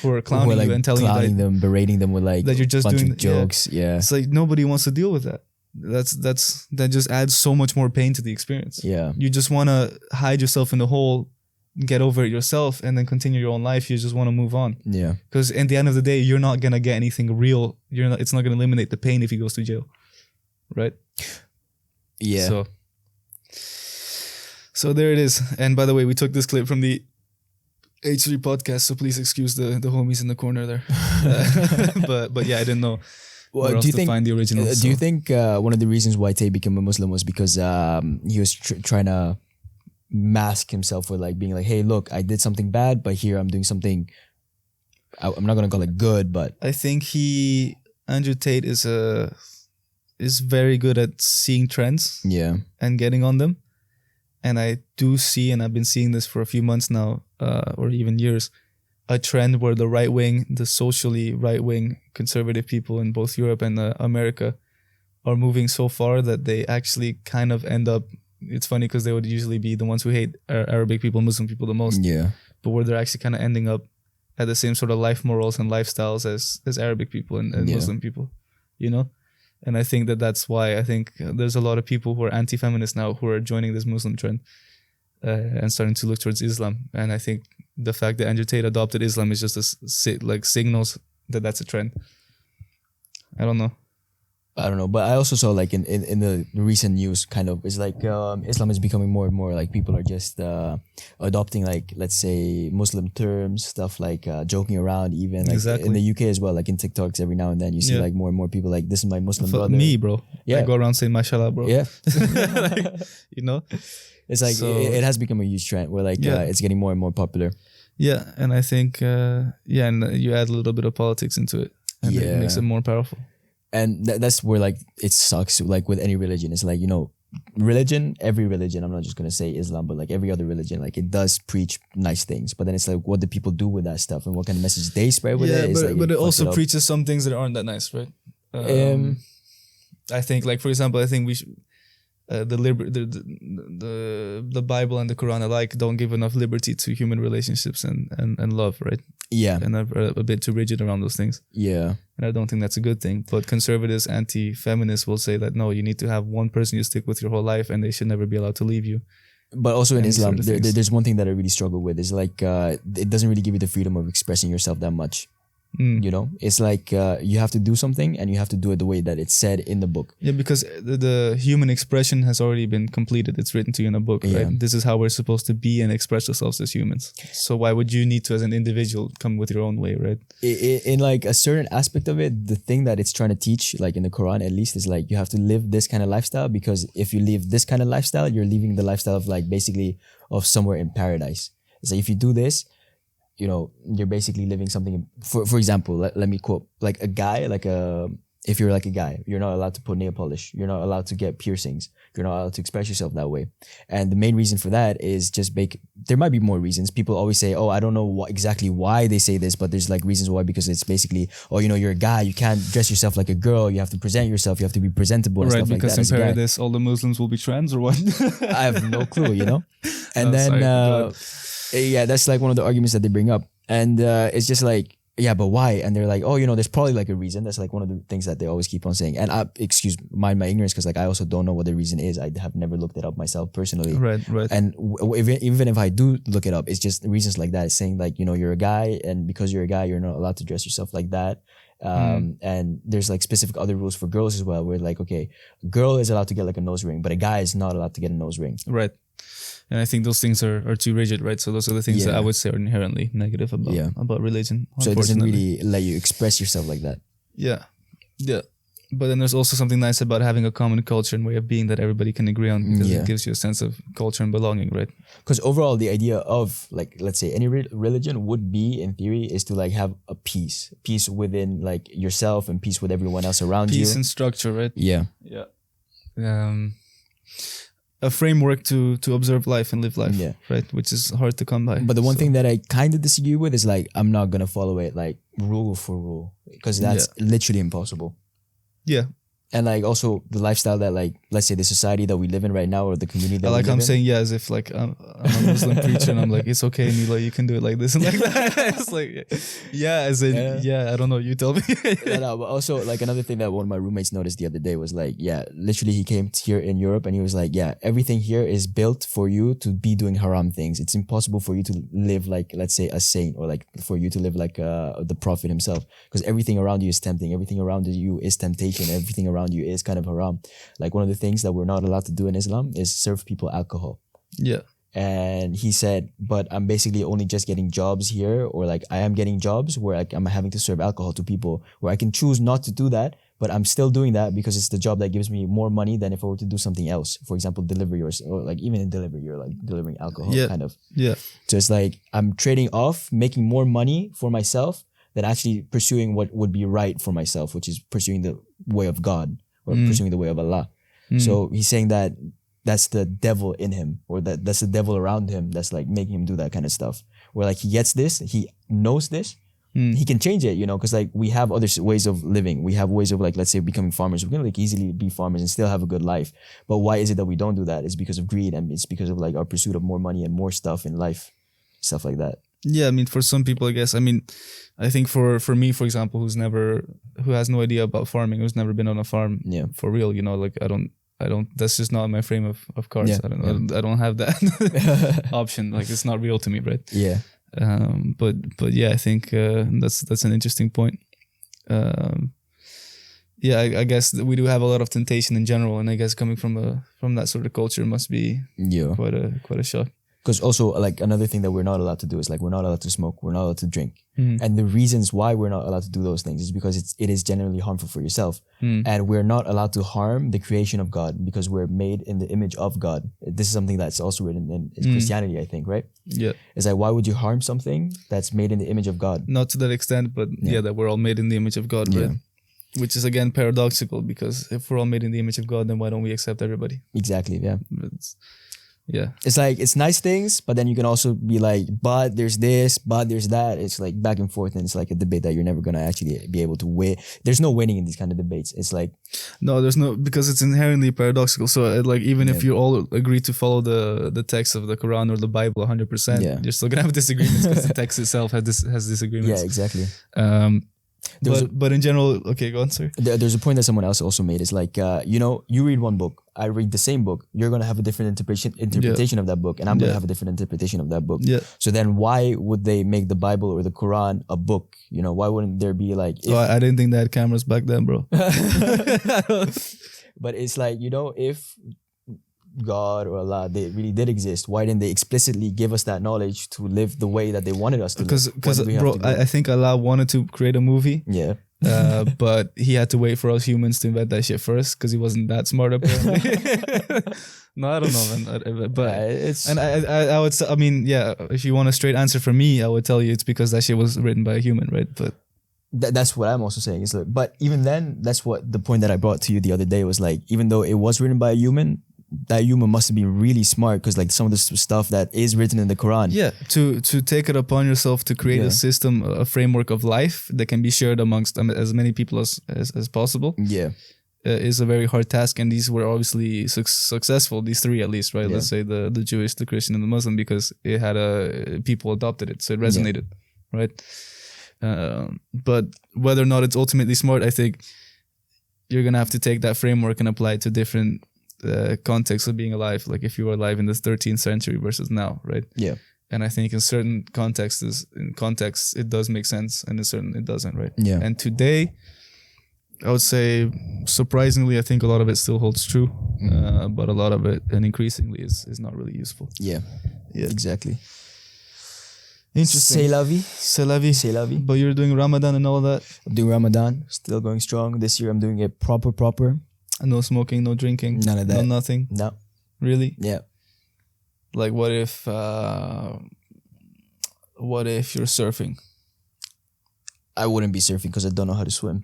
Speaker 2: who are clowning
Speaker 1: like
Speaker 2: you and telling you
Speaker 1: them, berating them with like
Speaker 2: that you're just
Speaker 1: bunch
Speaker 2: doing
Speaker 1: of jokes. Yeah.
Speaker 2: It's like nobody wants to deal with that. That just adds so much more pain to the experience.
Speaker 1: Yeah.
Speaker 2: You just want to hide yourself in the hole, get over it yourself, and then continue your own life. You just want to move on.
Speaker 1: Yeah.
Speaker 2: Because at the end of the day, you're not gonna get anything real. It's not gonna eliminate the pain if he goes to jail, right?
Speaker 1: Yeah.
Speaker 2: So there it is. And by the way, we took this clip from the H3 podcast, so please excuse the homies in the corner there. But yeah, I didn't know.
Speaker 1: Well, do you think
Speaker 2: find the original?
Speaker 1: Do you think one of the reasons why Tate became a Muslim was because he was trying to mask himself with like being like, hey, look, I did something bad, but here I'm doing something. I'm not gonna call it good, but
Speaker 2: I think Andrew Tate is very good at seeing trends, and getting on them. And I do see, and I've been seeing this for a few months now, or even years, a trend where the right wing, the socially right wing conservative people in both Europe and America are moving so far that they actually kind of end up, it's funny because they would usually be the ones who hate Arabic people, Muslim people the most.
Speaker 1: Yeah.
Speaker 2: But where they're actually kind of ending up at the same sort of life morals and lifestyles as Arabic people and Muslim people, And I think that's why I think there's a lot of people who are anti-feminist now who are joining this Muslim trend and starting to look towards Islam. And I think the fact that Andrew Tate adopted Islam is just like signals that that's a trend. I don't know.
Speaker 1: I don't know, but I also saw like in the recent news, kind of, it's like Islam is becoming more and more like people are just adopting like, let's say, Muslim terms, stuff like joking around, even like
Speaker 2: Exactly.
Speaker 1: in the UK as well, like in TikToks every now and then you see like more and more people like, this is my Muslim brother.
Speaker 2: Me, bro.
Speaker 1: Yeah.
Speaker 2: I go around saying mashallah, bro.
Speaker 1: Yeah.
Speaker 2: Like, you know?
Speaker 1: It's like
Speaker 2: So-
Speaker 1: it has become a huge trend where like it's getting more and more popular.
Speaker 2: Yeah, and I think, and you add a little bit of politics into it, and it makes it more powerful.
Speaker 1: And that's where like it sucks, like with any religion. It's like, you know, every religion, I'm not just gonna say Islam, but like every other religion, like it does preach nice things, but then it's like, what do people do with that stuff and what kind of message they spread with it? It's
Speaker 2: but it
Speaker 1: fucks
Speaker 2: also
Speaker 1: up.
Speaker 2: preaches some things that aren't that nice, right? I think, like, for example, I think we should, the Bible and the Quran alike don't give enough liberty to human relationships and love, right?
Speaker 1: Yeah.
Speaker 2: And are a bit too rigid around those things.
Speaker 1: Yeah.
Speaker 2: And I don't think that's a good thing. But conservatives, anti-feminists will say that, no, you need to have one person you stick with your whole life and they should never be allowed to leave you.
Speaker 1: But also in
Speaker 2: And
Speaker 1: Islam,
Speaker 2: sort of things.
Speaker 1: there's one thing that I really struggle with is like it doesn't really give you the freedom of expressing yourself that much. You know, it's like you have to do something and you have to do it the way that it's said in the book.
Speaker 2: Yeah, because the human expression has already been completed. It's written to you in a book, right? This is how we're supposed to be and express ourselves as humans. So why would you need to, as an individual, come with your own way, right?
Speaker 1: In like a certain aspect of it, the thing that it's trying to teach, like in the Quran at least, is like you have to live this kind of lifestyle, because if you live this kind of lifestyle, you're living the lifestyle of like basically of somewhere in paradise. It's like if you do this, you know, you're basically living something. For example, let me quote, like a guy, if you're like a guy, you're not allowed to put nail polish. You're not allowed to get piercings. You're not allowed to express yourself that way. And the main reason for that is just there might be more reasons. People always say, oh, I don't know exactly why they say this, but there's like reasons why, because it's basically, oh, you know, you're a guy, you can't dress yourself like a girl. You have to present yourself. You have to be presentable and
Speaker 2: Right,
Speaker 1: stuff like that.
Speaker 2: because in
Speaker 1: as a guy.
Speaker 2: paradise, all the Muslims will be trans or what?
Speaker 1: I have no clue, you know? And
Speaker 2: Oh,
Speaker 1: then,
Speaker 2: sorry, go
Speaker 1: yeah, that's like one of the arguments that they bring up. And it's just like, yeah, but why? And they're like, oh, you know, there's probably like a reason. That's like one of the things that they always keep on saying. And mind my ignorance, because like I also don't know what the reason is. I have never looked it up myself personally.
Speaker 2: Right.
Speaker 1: And even if I do look it up, it's just reasons like that. It's saying like, you know, you're a guy, and because you're a guy, you're not allowed to dress yourself like that. And there's like specific other rules for girls as well, where like, okay, a girl is allowed to get like a nose ring, but a guy is not allowed to get a nose ring.
Speaker 2: Right. And I think those things are too rigid, right? So those are the things that I would say are inherently negative about religion.
Speaker 1: So it doesn't really let you express yourself like that.
Speaker 2: Yeah. But then there's also something nice about having a common culture and way of being that everybody can agree on, because it gives you a sense of culture and belonging, right?
Speaker 1: Because overall, the idea of like, let's say any religion would be, in theory, is to like have a peace within like yourself and peace with everyone else around you.
Speaker 2: Peace and structure, right?
Speaker 1: Yeah.
Speaker 2: A framework to observe life and live life, right? Which is hard to come by.
Speaker 1: But the one thing that I kind of disagree with is like, I'm not gonna follow it like rule for rule, because that's literally impossible.
Speaker 2: Yeah.
Speaker 1: And like also the lifestyle that like, let's say the society that we live in right now, or the community that
Speaker 2: like
Speaker 1: we live
Speaker 2: I'm
Speaker 1: in.
Speaker 2: saying, as if like I'm a Muslim preacher and I'm like, it's okay, Niloy, you can do it like this and like that. It's like, as in, I don't know, you tell me.
Speaker 1: No, but also like another thing that one of my roommates noticed the other day was like, literally he came here in Europe and he was like, everything here is built for you to be doing haram things. It's impossible for you to live like, let's say, a saint, or like for you to live like the Prophet himself, because everything around you is tempting. Everything around you is temptation. Everything around you is kind of haram. Like one of the things that we're not allowed to do in Islam is serve people alcohol.
Speaker 2: Yeah.
Speaker 1: And he said, but I'm basically only just getting jobs here, or like I am getting jobs where like I'm having to serve alcohol to people, where I can choose not to do that, but I'm still doing that because it's the job that gives me more money than if I were to do something else. For example, delivery, or like even in delivery, you're like delivering alcohol kind of. Yeah. So it's like I'm trading off making more money for myself than actually pursuing what would be right for myself, which is pursuing the way of God, or pursuing the way of Allah. So he's saying that that's the devil in him, or that's the devil around him that's like making him do that kind of stuff. Where like he gets this, he knows this, he can change it, you know, because like we have other ways of living. We have ways of like, let's say, becoming farmers. We can like easily be farmers and still have a good life. But why is it that we don't do that? It's because of greed, and it's because of like our pursuit of more money and more stuff in life, stuff like that.
Speaker 2: Yeah, I mean, for some people, I guess. I mean, I think for me, for example, who has no idea about farming, who's never been on a farm for real, you know, like I don't, that's just not my frame of cards.
Speaker 1: Yeah,
Speaker 2: I don't have that option. Like it's not real to me, right?
Speaker 1: Yeah.
Speaker 2: But yeah, I think that's an interesting point. yeah, I guess we do have a lot of temptation in general, and I guess coming from that sort of culture must be quite a shock.
Speaker 1: Because also, like, another thing that we're not allowed to do is, like, we're not allowed to smoke, we're not allowed to drink. And the reasons why we're not allowed to do those things is because it is generally harmful for yourself. And we're not allowed to harm the creation of God because we're made in the image of God. This is something that's also written in Christianity, I think, right?
Speaker 2: Yeah.
Speaker 1: It's like, why would you harm something that's made in the image of God?
Speaker 2: Not to that extent, but that we're all made in the image of God, right? Which is, again, paradoxical, because if we're all made in the image of God, then why don't we accept everybody?
Speaker 1: Exactly, yeah.
Speaker 2: Yeah.
Speaker 1: It's like, it's nice things, but then you can also be like, but there's this, but there's that. It's like back and forth, and it's like a debate that you're never going to actually be able to win. There's no winning in these kind of debates. It's like...
Speaker 2: No, there's no... Because it's inherently paradoxical. So, like, even if you all agree to follow the text of the Quran or the Bible 100%, you're still going to have disagreements because the text itself has disagreements.
Speaker 1: Yeah, exactly.
Speaker 2: But in general, okay, go on, sir.
Speaker 1: There's a point that someone else also made. It's like, you read one book, I read the same book. You're going to have a different interpretation of that book, and I'm going to have a different interpretation of that book.
Speaker 2: Yeah.
Speaker 1: So then why would they make the Bible or the Quran a book? You know, why wouldn't there be like...
Speaker 2: I didn't think they had cameras back then, bro.
Speaker 1: But it's like, if God or Allah, they really did exist, why didn't they explicitly give us that knowledge to live the way that they wanted us to live?
Speaker 2: Because bro, I think Allah wanted to create a movie.
Speaker 1: Yeah.
Speaker 2: But he had to wait for us humans to invent that shit first because he wasn't that smart apparently. No, I don't know, man. But I would say, I mean, yeah, if you want a straight answer from me, I would tell you it's because that shit was written by a human, right? But
Speaker 1: that's what I'm also saying. Is like, but even then, that's what the point that I brought to you the other day was like, even though it was written by a human, that human must have been really smart because like some of the stuff that is written in the Quran. Yeah,
Speaker 2: to take it upon yourself to create a system, a framework of life that can be shared amongst as many people as possible.
Speaker 1: Yeah.
Speaker 2: Is a very hard task, and these were obviously successful. These three, at least, right? Yeah. Let's say the Jewish, the Christian, and the Muslim, because it had people adopted it, so it resonated, right? But whether or not it's ultimately smart, I think you're gonna have to take that framework and apply it to different contexts of being alive. Like if you were alive in the 13th century versus now, right?
Speaker 1: Yeah.
Speaker 2: And I think in certain contexts, it does make sense, and in certain it doesn't, right?
Speaker 1: Yeah.
Speaker 2: And today, I would say, surprisingly, I think a lot of it still holds true, but a lot of it, and increasingly, is not really useful.
Speaker 1: Yeah, exactly.
Speaker 2: Interesting.
Speaker 1: C'est la vie.
Speaker 2: C'est la vie.
Speaker 1: C'est la vie.
Speaker 2: But you're doing Ramadan and all that?
Speaker 1: I'm doing Ramadan, still going strong. This year I'm doing it proper.
Speaker 2: No smoking, no drinking?
Speaker 1: None of that.
Speaker 2: No nothing?
Speaker 1: No.
Speaker 2: Really?
Speaker 1: Yeah.
Speaker 2: Like what if you're surfing?
Speaker 1: I wouldn't be surfing because I don't know how to swim.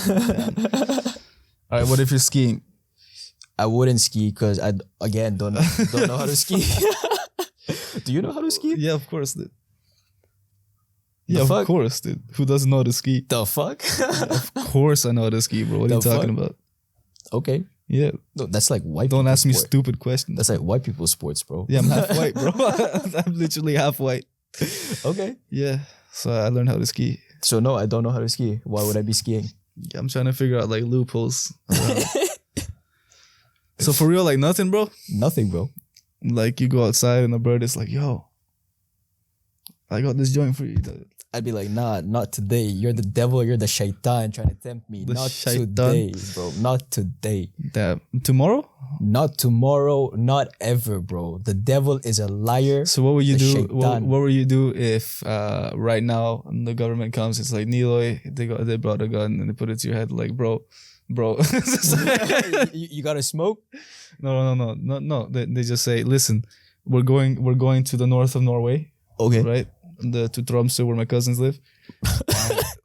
Speaker 2: All right, what if you're skiing?
Speaker 1: I wouldn't ski because I don't know how to ski. Do you know how to ski?
Speaker 2: Yeah, of course, dude. Yeah, of course, dude. Who doesn't know how to ski?
Speaker 1: The fuck?
Speaker 2: Of course I know how to ski, bro. What are you talking about?
Speaker 1: Okay.
Speaker 2: Yeah.
Speaker 1: No, that's like white.
Speaker 2: Don't ask me
Speaker 1: sport.
Speaker 2: Stupid questions.
Speaker 1: That's like white people's sports, bro.
Speaker 2: Yeah, I'm half white, bro. I'm literally half white.
Speaker 1: Okay.
Speaker 2: Yeah. So I learned how to ski.
Speaker 1: So no, I don't know how to ski. Why would I be skiing?
Speaker 2: Yeah, I'm trying to figure out like loopholes. So for real, like nothing, bro?
Speaker 1: Nothing, bro.
Speaker 2: Like you go outside and the bird is like, yo, I got this joint for you.
Speaker 1: I'd be like, nah, not today. You're the devil. You're the shaitan trying to tempt me. Not today, bro. Not today.
Speaker 2: Tomorrow?
Speaker 1: Not tomorrow. Not ever, bro. The devil is a liar.
Speaker 2: So what would you do? What would you do if right now the government comes? It's like, Niloy, they brought a gun and they put it to your head. Like, bro.
Speaker 1: You gotta smoke?
Speaker 2: No. They just say, listen, we're going to the north of Norway.
Speaker 1: Okay.
Speaker 2: Right? To Tromsø, where my cousins live.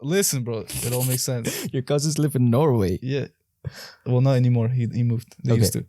Speaker 2: Listen, bro, it all makes sense.
Speaker 1: Your cousins live in Norway.
Speaker 2: Yeah. Well, not anymore. He moved. They used to.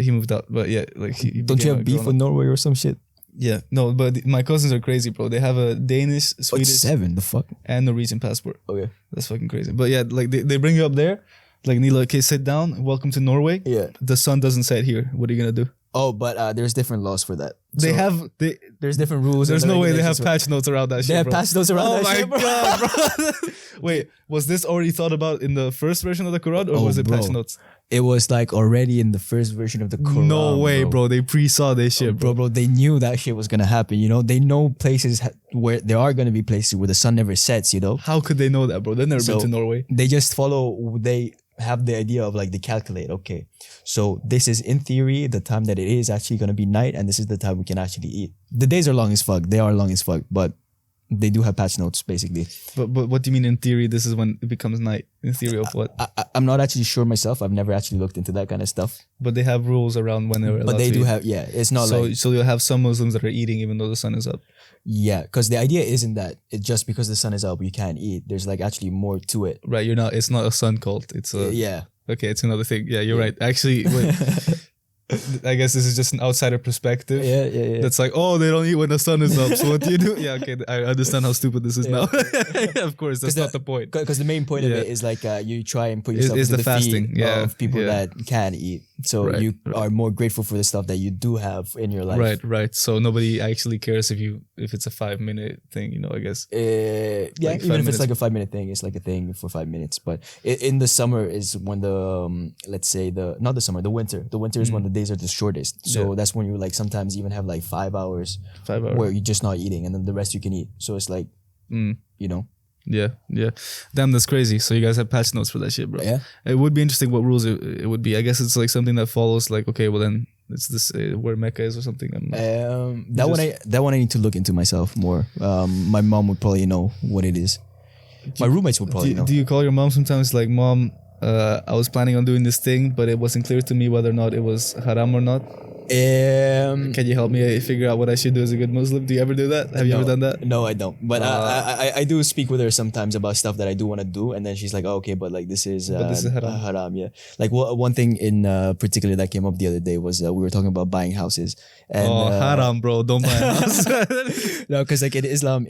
Speaker 2: He moved out, but yeah, like
Speaker 1: don't you have beef with Norway or some shit?
Speaker 2: Yeah, no, but my cousins are crazy, bro. They have a Danish, Swedish,
Speaker 1: 7. The fuck,
Speaker 2: and Norwegian passport.
Speaker 1: Okay,
Speaker 2: that's fucking crazy. But yeah, like they bring you up there, like Niloy, okay, sit down. Welcome to Norway.
Speaker 1: Yeah,
Speaker 2: the sun doesn't set here. What are you gonna do?
Speaker 1: Oh, but there's different laws for that.
Speaker 2: There's
Speaker 1: different rules.
Speaker 2: There's no way they have patch notes around that shit.
Speaker 1: They have patch notes around that shit, bro.
Speaker 2: Oh my god, bro. Wait, was this already thought about in the first version of the Quran, or was it patch notes?
Speaker 1: It was like already in the first version of the Quran.
Speaker 2: No way, bro. They pre-saw this shit,
Speaker 1: Bro, they knew that shit was gonna happen. You know, they know places where there are gonna be places where the sun never sets. You know,
Speaker 2: How could they know that, bro? They've never been to Norway.
Speaker 1: They just follow. They have the idea of like they calculate. Okay, so this is in theory the time that it is actually gonna be night, and this is the time we can actually eat. The days are long as fuck. They are long as fuck, but they do have patch notes basically.
Speaker 2: But what do you mean in theory? This is when it becomes night. In theory of what?
Speaker 1: I'm not actually sure myself. I've never actually looked into that kind of stuff.
Speaker 2: But they have rules around when they're allowed
Speaker 1: But they
Speaker 2: to
Speaker 1: do
Speaker 2: eat.
Speaker 1: have, yeah. It's not
Speaker 2: So
Speaker 1: like,
Speaker 2: so you'll have some Muslims that are eating even though the sun is up.
Speaker 1: yeah, because the idea isn't that it's just because the sun is up you can't eat. There's like actually more to it.
Speaker 2: Right? You're not. It's not a sun cult. It's a.
Speaker 1: Yeah.
Speaker 2: Okay, it's another thing. Yeah, you're right. Actually, wait. I guess this is just an outsider perspective.
Speaker 1: Yeah.
Speaker 2: That's like, oh, they don't eat when the sun is up. So what do you do? Yeah, okay. I understand how stupid this is now. Of course, that's not the point.
Speaker 1: Because the main point of it is like you try and put yourself
Speaker 2: Is
Speaker 1: into
Speaker 2: the
Speaker 1: the
Speaker 2: fasting,
Speaker 1: feet
Speaker 2: yeah,
Speaker 1: of people
Speaker 2: yeah.
Speaker 1: that can eat. So
Speaker 2: Right,
Speaker 1: you are more grateful for the stuff that you do have in your life.
Speaker 2: Right. So nobody actually cares if it's a 5-minute thing, I guess.
Speaker 1: Yeah,
Speaker 2: Like 5
Speaker 1: even if
Speaker 2: minutes.
Speaker 1: it's like a 5-minute thing, it's like a thing for 5 minutes. But in the summer is when the let's say not the summer, the winter. The winter is when the days are the shortest. So
Speaker 2: Yeah.
Speaker 1: that's when you like sometimes even have like 5 hours
Speaker 2: 5 hours.
Speaker 1: where you're just not eating, and then the rest you can eat. So it's like, you know,
Speaker 2: Yeah. Damn, that's crazy. So you guys have patch notes for that shit, bro.
Speaker 1: Yeah.
Speaker 2: It would be interesting what rules it would be. I guess it's like something that follows like, okay, well then it's this where Mecca is or something. I don't know.
Speaker 1: that one I need to look into myself more. My mom would probably know what it is. My roommates would probably know.
Speaker 2: Do you call your mom sometimes like, Mom, I was planning on doing this thing, but it wasn't clear to me whether or not it was haram or not? Can you help me figure out what I should do as a good Muslim? Do you ever do that? Have you ever done that?
Speaker 1: No, I don't. But I do speak with her sometimes about stuff that I do want to do, and then she's like, "Oh, okay, but like this is haram." Yeah. Like one thing in particular that came up the other day was we were talking about buying houses. And,
Speaker 2: haram, bro! Don't buy a house.
Speaker 1: No, because like in Islam,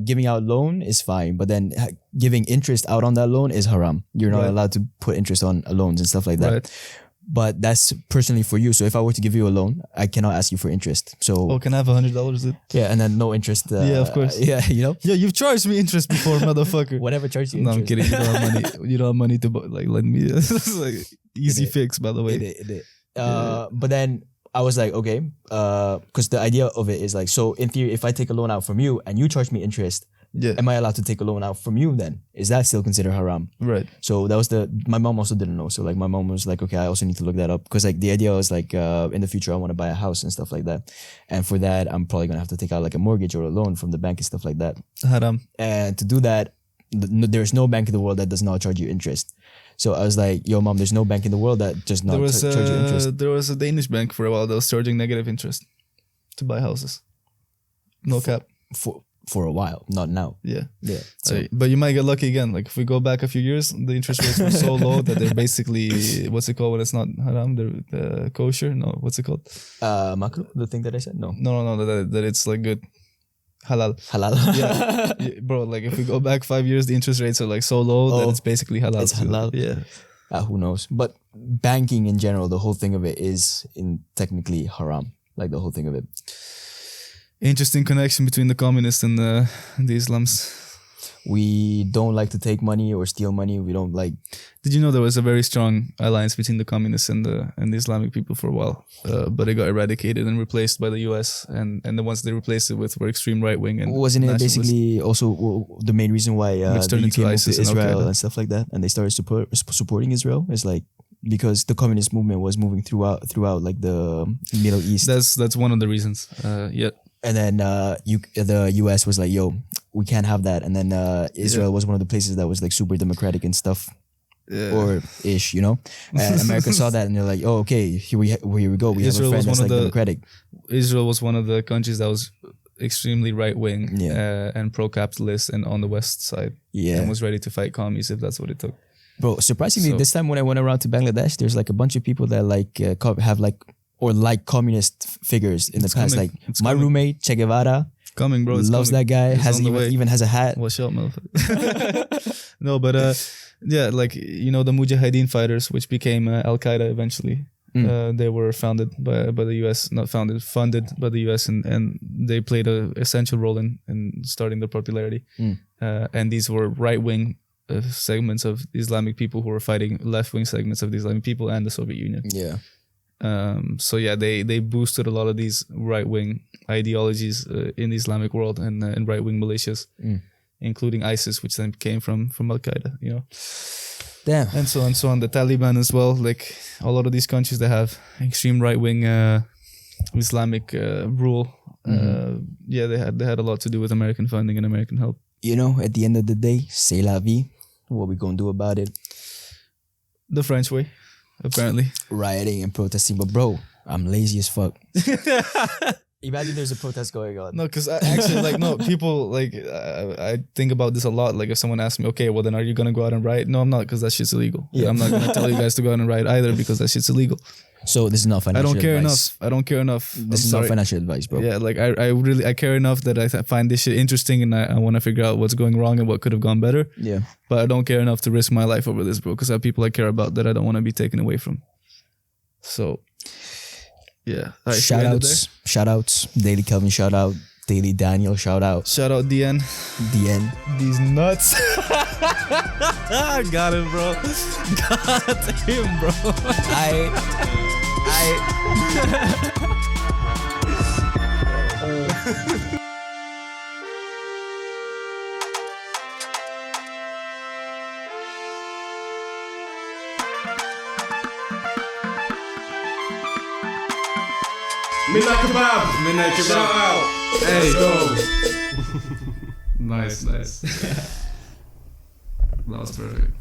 Speaker 1: giving out loan is fine, but then giving interest out on that loan is haram. You're not allowed to put interest on loans and stuff like that.
Speaker 2: Right.
Speaker 1: But that's personally for you. So if I were to give you a loan, I cannot ask you for interest. So
Speaker 2: Can I have $100, dude?
Speaker 1: yeah, and then no interest.
Speaker 2: Yeah, of course.
Speaker 1: Yeah, you know,
Speaker 2: Yeah, you've charged me interest before, motherfucker.
Speaker 1: whatever charge you.
Speaker 2: No, I'm
Speaker 1: interest.
Speaker 2: kidding. You don't have money. You don't have money to like lend me. It's like easy fix, by the way.
Speaker 1: It did. But then I was like, okay, because the idea of it is like, so in theory, if I take a loan out from you and you charge me interest,
Speaker 2: Yeah.
Speaker 1: am I allowed to take a loan out from you then? Is that still considered haram?
Speaker 2: Right.
Speaker 1: So that was my mom also didn't know. So like my mom was like, okay, I also need to look that up. Because like the idea was like in the future, I want to buy a house and stuff like that. And for that, I'm probably going to have to take out like a mortgage or a loan from the bank and stuff like that.
Speaker 2: Haram.
Speaker 1: And to do that, there's no bank in the world that does not charge you interest. So I was like, yo, mom, there's no bank in the world that does not charge you interest.
Speaker 2: There was a Danish bank for a while that was charging negative interest to buy houses. No cap.
Speaker 1: For a while, not now.
Speaker 2: Yeah.
Speaker 1: Yeah. So
Speaker 2: But you might get lucky again. Like if we go back a few years, the interest rates were so low that they're basically, what's it called when it's not haram? They're kosher? No, what's it called?
Speaker 1: makruh, the thing that I said? No.
Speaker 2: No, that it's like good. Halal.
Speaker 1: Halal.
Speaker 2: Yeah. Bro, like if we go back 5 years, the interest rates are like so low that it's basically halal.
Speaker 1: It's halal.
Speaker 2: Yeah.
Speaker 1: Who knows? But banking in general, the whole thing of it is technically haram. Like the whole thing of it.
Speaker 2: Interesting connection between the communists and the Islams.
Speaker 1: We don't like to take money or steal money. We don't like.
Speaker 2: Did you know there was a very strong alliance between the communists and the Islamic people for a while, but it got eradicated and replaced by the U.S. and the ones they replaced it with were extreme right wing and
Speaker 1: wasn't it
Speaker 2: nationalist.
Speaker 1: basically also the main reason why
Speaker 2: Which
Speaker 1: the
Speaker 2: turned
Speaker 1: UK
Speaker 2: into
Speaker 1: moved
Speaker 2: ISIS
Speaker 1: to
Speaker 2: and
Speaker 1: Israel
Speaker 2: Al-Qaeda.
Speaker 1: and stuff like that, and they started supporting Israel? It's like because the communist movement was moving throughout like the Middle East.
Speaker 2: That's one of the reasons. Yeah.
Speaker 1: And then the US was like, yo, we can't have that. And then Israel was one of the places that was like super democratic and stuff. Or ish, you know? And America saw that and they're like, oh, okay, here we go. We
Speaker 2: Israel
Speaker 1: have a friend
Speaker 2: was
Speaker 1: that's
Speaker 2: one
Speaker 1: like
Speaker 2: of
Speaker 1: democratic.
Speaker 2: Israel was one of the countries that was extremely right wing and pro-capitalist and on the west side.
Speaker 1: Yeah.
Speaker 2: And was ready to fight commies if that's what it took.
Speaker 1: Bro, surprisingly,
Speaker 2: So-
Speaker 1: this time when I went around to Bangladesh, there's like a bunch of people that like have like or like communist figures in the past.
Speaker 2: coming.
Speaker 1: Like
Speaker 2: It's
Speaker 1: my
Speaker 2: coming.
Speaker 1: roommate Che Guevara
Speaker 2: Coming, bro. It's
Speaker 1: loves
Speaker 2: coming.
Speaker 1: that guy.
Speaker 2: It's
Speaker 1: Has
Speaker 2: on the way.
Speaker 1: even has a hat.
Speaker 2: Watch out, motherfucker. No, but yeah, like you know the Mujahideen fighters, which became Al Qaeda eventually. They were founded by the U.S. Not founded, funded by the U.S. and they played a essential role in starting their popularity. And these were right wing segments of Islamic people who were fighting left-wing segments of the Islamic people and the Soviet Union.
Speaker 1: Yeah.
Speaker 2: So yeah, they boosted a lot of these right-wing ideologies in the Islamic world and right-wing militias, including ISIS, which then came from Al-Qaeda, you know.
Speaker 1: Damn.
Speaker 2: And so on. The Taliban as well. Like a lot of these countries that have extreme right-wing Islamic rule. Yeah, they had a lot to do with American funding and American help.
Speaker 1: You know, at the end of the day, c'est la vie. What we gonna do about it?
Speaker 2: The French way, apparently.
Speaker 1: Rioting and protesting. But bro, I'm lazy as fuck. Imagine there's a protest going on.
Speaker 2: No, because actually, like, no, people, like, I think about this a lot. Like, if someone asks me, okay, well, then are you going to go out and riot? No, I'm not, because that shit's illegal. Yeah. I'm not going to tell you guys to go out and riot either, because that shit's illegal.
Speaker 1: So this is not financial advice.
Speaker 2: I don't care enough.
Speaker 1: This is not financial advice, bro.
Speaker 2: Yeah, like, I care enough that I find this shit interesting and I want to figure out what's going wrong and what could have gone better.
Speaker 1: Yeah.
Speaker 2: But I don't care enough to risk my life over this, bro, because I have people I care about that I don't want to be taken away from. So... yeah. Right,
Speaker 1: shout outs. Daily Kelvin, shout out. Daily Daniel, shout out.
Speaker 2: Shout out DN.
Speaker 1: DN.
Speaker 2: These nuts. Got him, bro. Got him, bro.
Speaker 5: Midnight Kebab. Midnight Kebab. Shout out.
Speaker 2: Hey.
Speaker 5: Let's go.
Speaker 2: Nice. That was perfect.